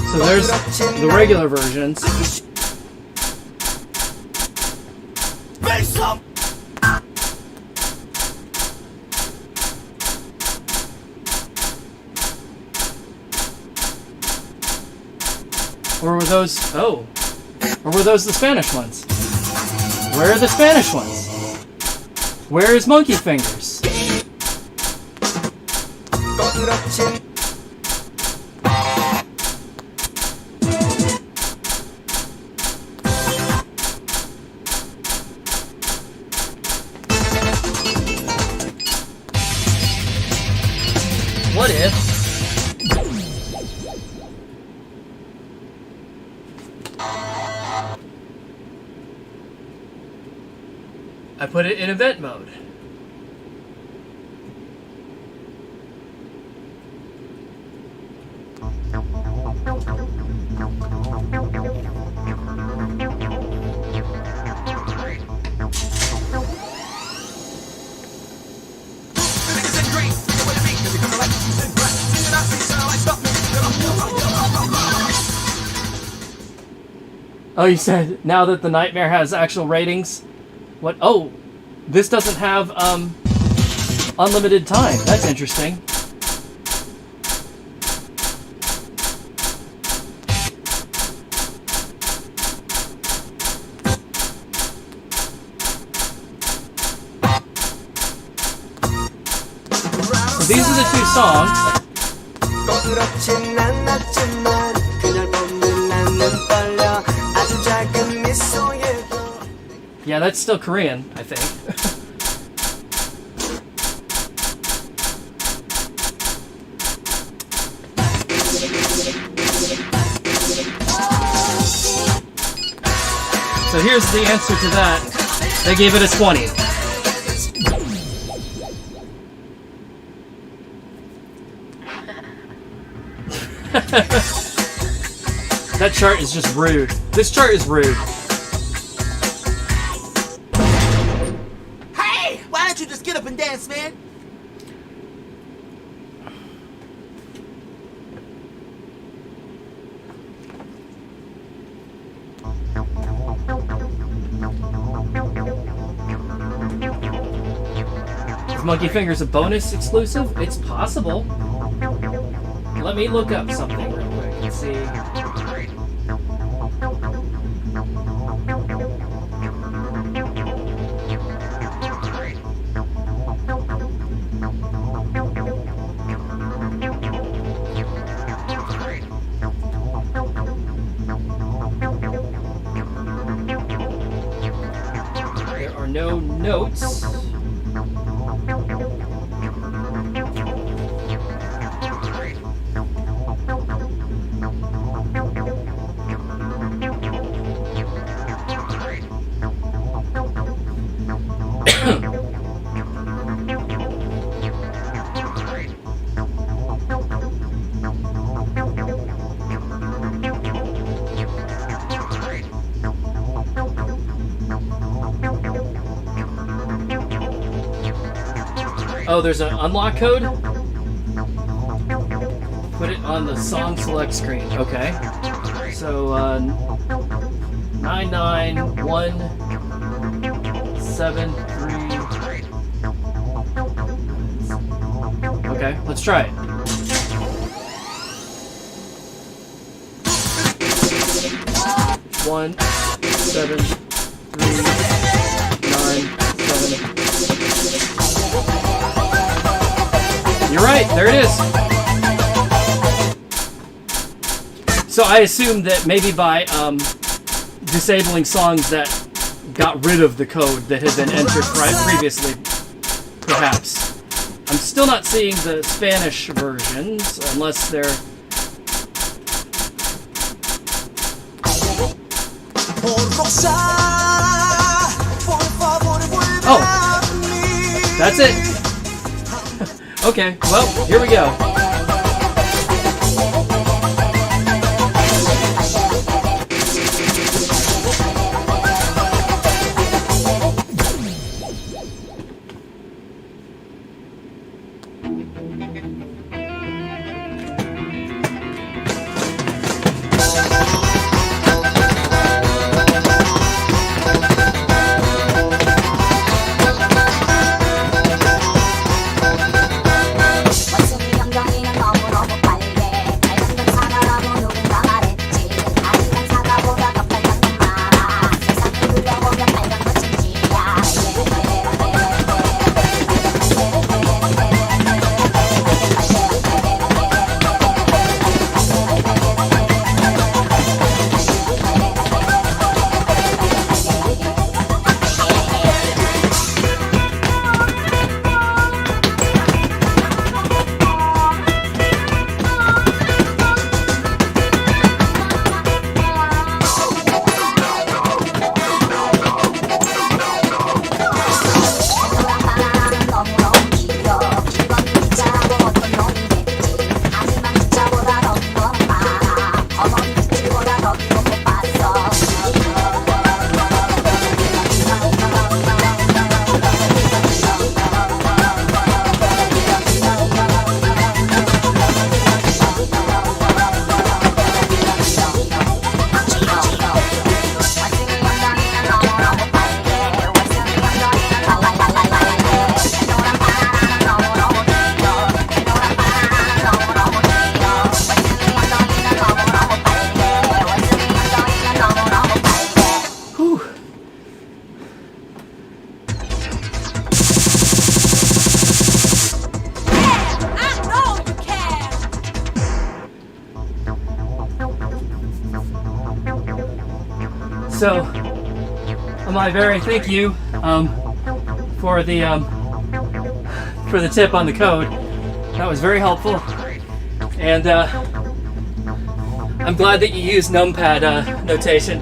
So there's the regular versions. Face up! Or were those... Oh. Or were those the Spanish ones? Where are the Spanish ones? Where is Monkey Fingers? What if... I put it in event mode. Oh, you said now that the Nightmare has actual ratings? What? Oh, this doesn't have unlimited time. That's interesting. So these are the two songs. Yeah, that's still Korean, I think. So here's the answer to that. They gave it a 20. That chart is just rude. This chart is rude. Hey! Why don't you just get up and dance, man? Is Monkey Fingers a bonus exclusive? It's possible. Let me look up something real quick and see. There are no notes. Oh, there's an unlock code? Put it on the song select screen. Okay. So, 99173. Okay, let's try it. One, 7, 3, 9, 7. You're right, there it is. So I assume that maybe by disabling songs that got rid of the code that had been entered previously, perhaps. I'm still not seeing the Spanish versions, unless they're... Oh! That's it! Okay, well, here we go. So, very thank you for the tip on the code. That was very helpful, and I'm glad that you used numpad notation.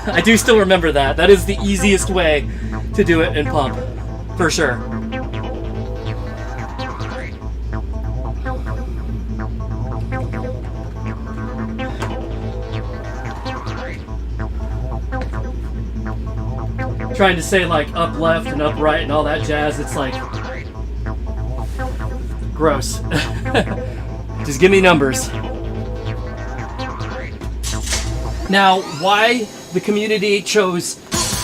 I do still remember that. That is the easiest way to do it in Pump, for sure. Trying to say like up left and up right and all that jazz, it's like gross. Just give me numbers. Now, why the community chose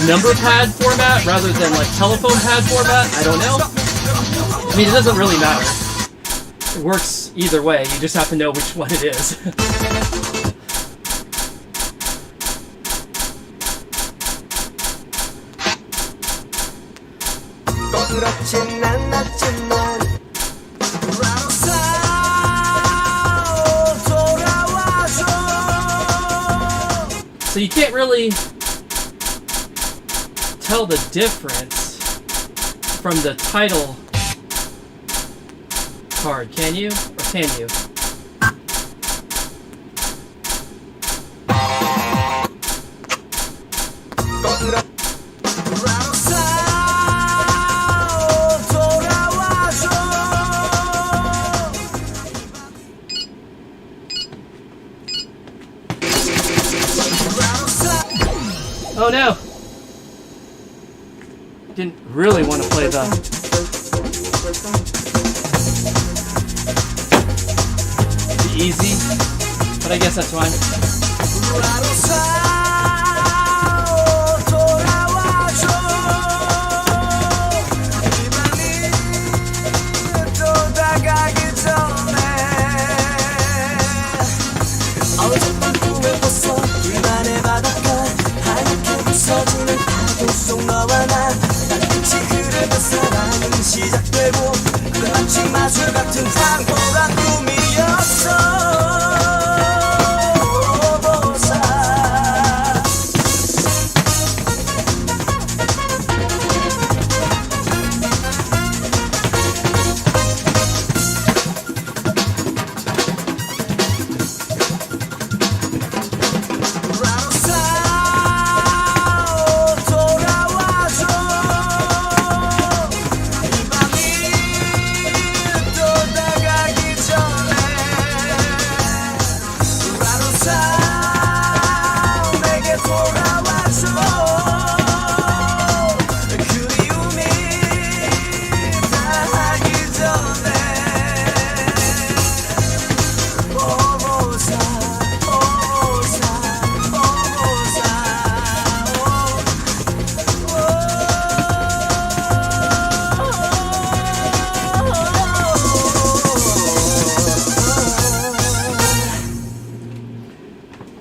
number pad format rather than like telephone pad format, I don't know. I mean, it doesn't really matter. It works either way, you just have to know which one it is. So you can't really tell the difference from the title card, can you? Or can you? Oh no! Didn't really want to play the easy, but I guess that's fine.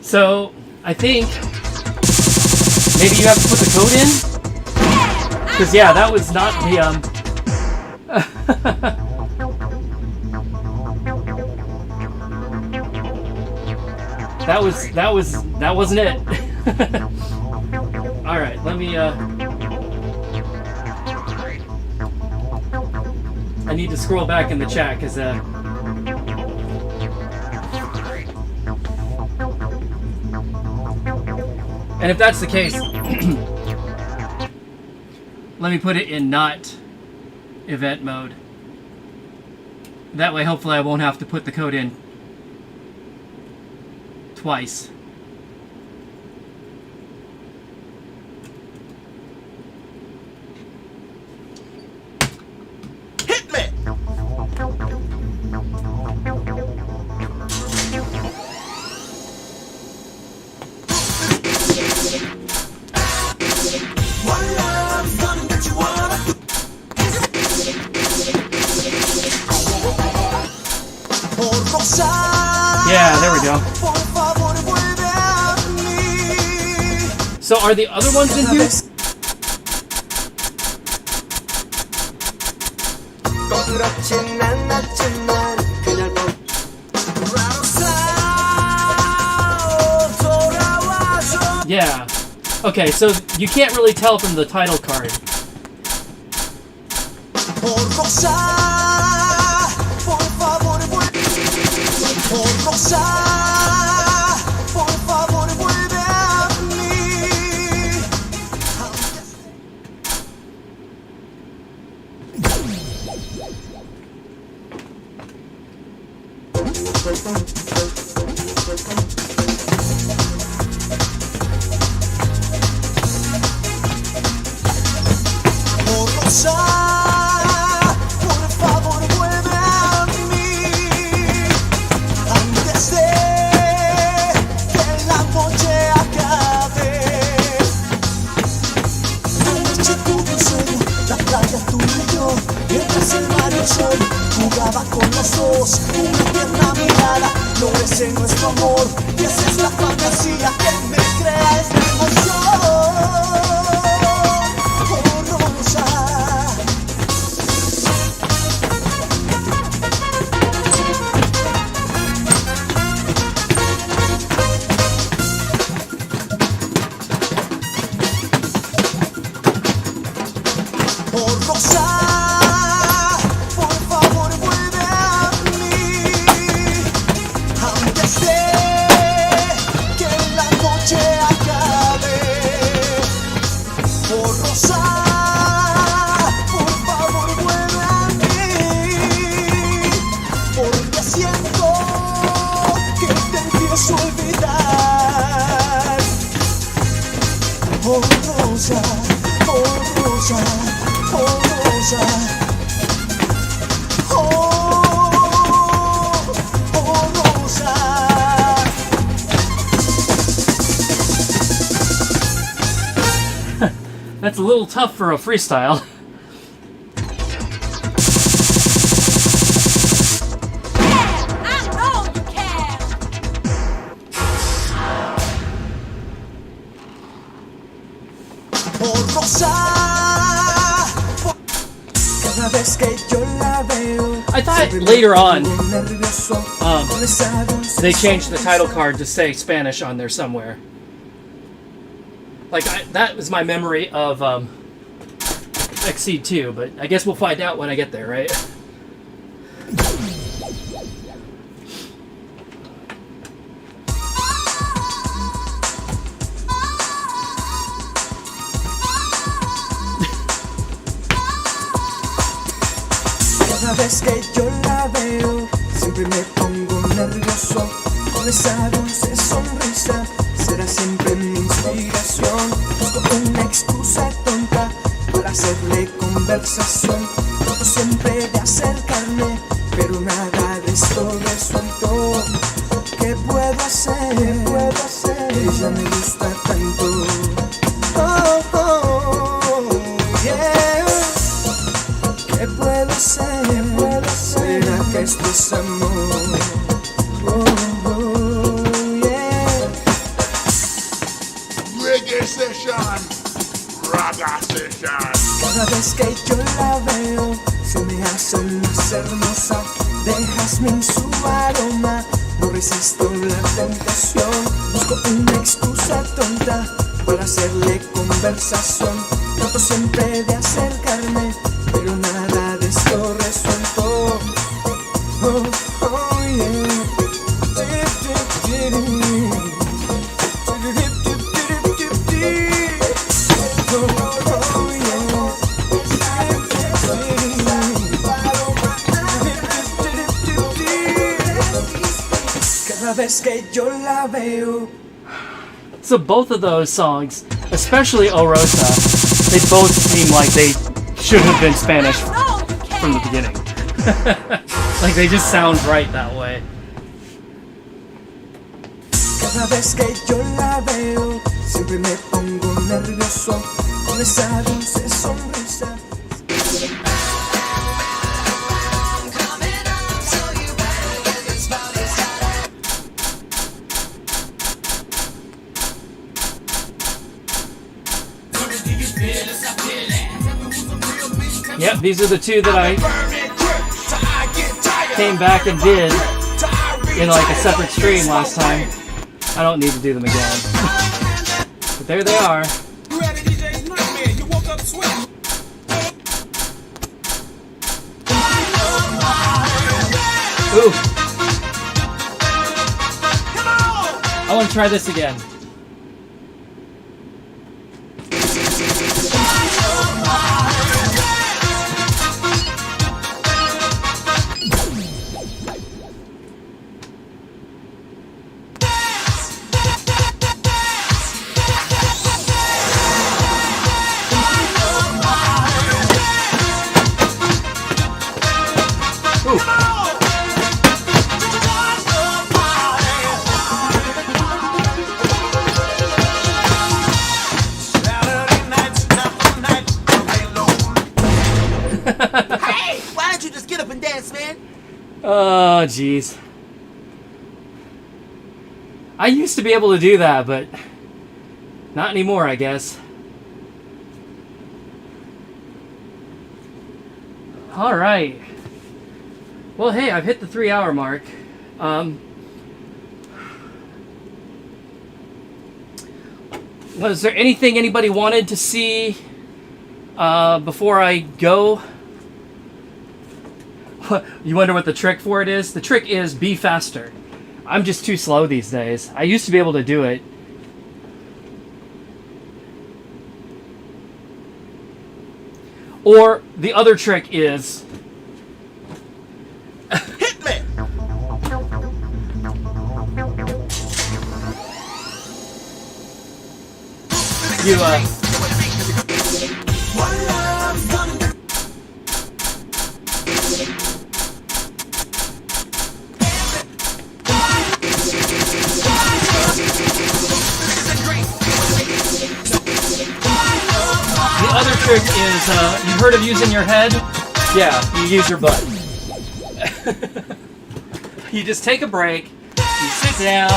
So I think maybe you have to put the code in. Because yeah, that was not the that wasn't it. All right, let me I need to scroll back in the chat because and if that's the case, let me put it in not event mode. That way, hopefully, I won't have to put the code in twice. Hit me! One love's gonna get you what I do. Yeah, there we go. So are the other ones in here? Yeah. Okay, so you can't really tell from the title card. Jugaba con los ojos, una tierna mirada, florece nuestro amor, y esa es la fantasía que me crea esta emoción. Oh, Rosa. Oh, Rosa. Oh Rosa, oh Rosa, oh Rosa, oh Rosa. That's a little tough for a freestyle. I thought later on they changed the title card to say Spanish on there somewhere. Like that was my memory of Exceed 2, but I guess we'll find out when I get there, right? Cada vez que yo la veo, siempre me pongo nervioso. Con esa dulce sonrisa, será siempre mi inspiración. Busco una excusa tonta para hacerle conversación. Trato siempre de acercarme, pero nada de esto resultó. ¿Qué puedo hacer? ¿Qué puedo hacer? Ella me gusta tanto. Oh, oh, yeah. ¿Qué puedo hacer? ¿Será que esto es amor? Oh, oh, yeah. vez que yo la veo, se me hace más hermosa. Dejas en su aroma, no resisto la tentación. Busco una excusa tonta para hacerle conversación. Trato siempre de acercarme, pero nada de esto resuelto. Oh, oh, yeah. Cada vez que yo la veo. So both of those songs, especially O Rosa, they both seem like they should have been Spanish from the beginning. Like they just sound right that way. Cada vez que yo la veo, siempre me pongo nervioso con esa dulce sonrisa. Yep, these are the two that I came back and did in like a separate stream last time. I don't need to do them again. But there they are. Ooh. I want to try this again. Hey, why don't you just get up and dance, man? Oh, jeez. I used to be able to do that, but not anymore, I guess. All right. Well, hey, I've hit the 3-hour mark. Was there anything anybody wanted to see before I go? You wonder what the trick for it is? The trick is be faster. I'm just too slow these days. I used to be able to do it. Or the other trick is... Hit me! You, The other trick is, you've heard of using your head? Yeah, you use your butt. You just take a break, you sit down,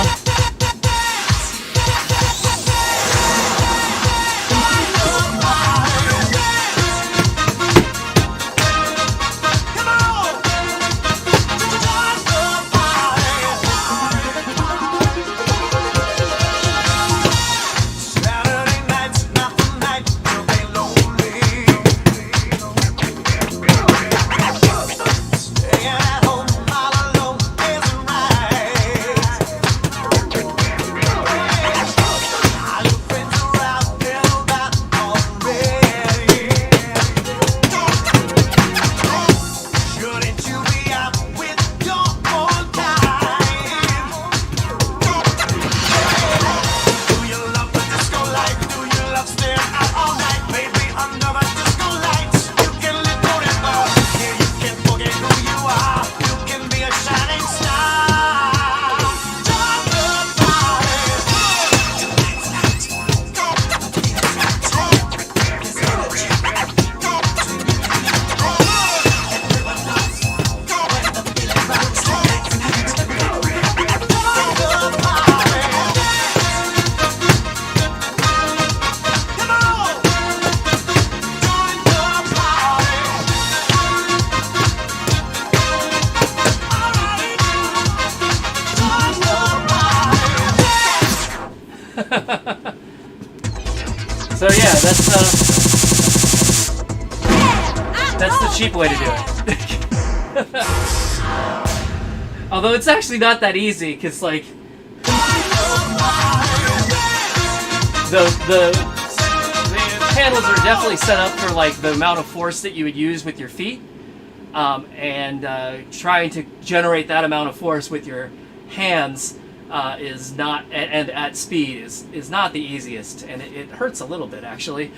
So yeah, that's the cheap way to do it. Although it's actually not that easy, because like the panels are definitely set up for like the amount of force that you would use with your feet, and trying to generate that amount of force with your hands is not, and at speed is not the easiest, and it hurts a little bit actually.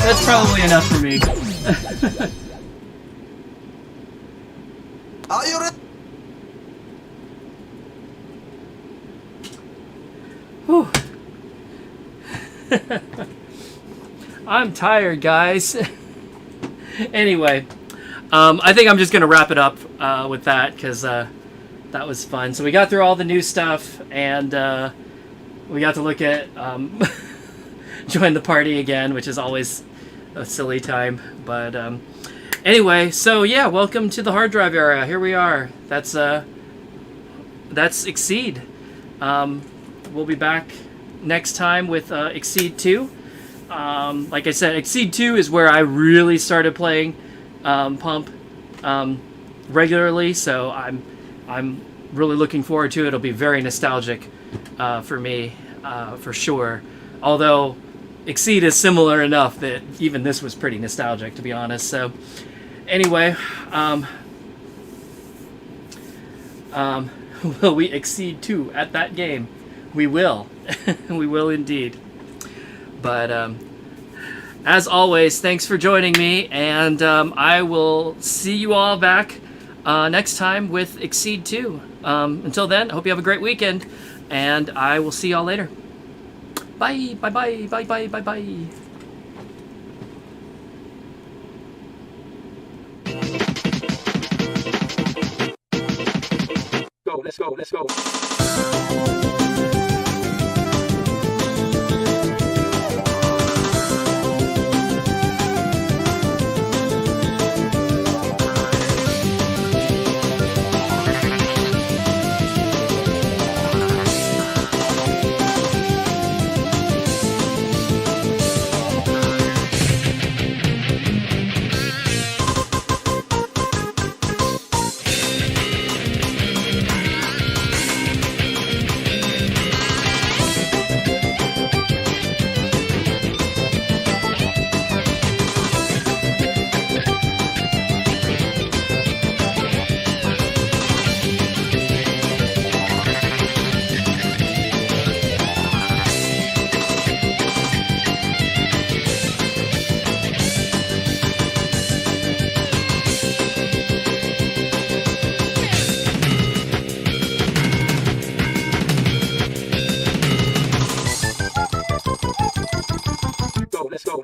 That's probably enough for me. Are you ready? Whew. I'm tired, guys. Anyway, I think I'm just gonna wrap it up with that, because that was fun. So we got through all the new stuff, and we got to look at join the party again, which is always a silly time. But anyway, so yeah, welcome to the hard drive era. Here we are. That's Exceed. We'll be back next time with Exceed 2. Like I said, Exceed 2 is where I really started playing Pump regularly, so I'm really looking forward to it. It'll be very nostalgic for me, for sure. Although Exceed is similar enough that even this was pretty nostalgic, to be honest. So anyway, will we exceed 2 at that game? We will. We will indeed. But as always, thanks for joining me, and I will see you all back next time with Exceed 2. Until then, I hope you have a great weekend, and I will see y'all later. Bye, bye, bye, bye, bye, bye, bye. Let's go, let's go.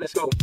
Let's go.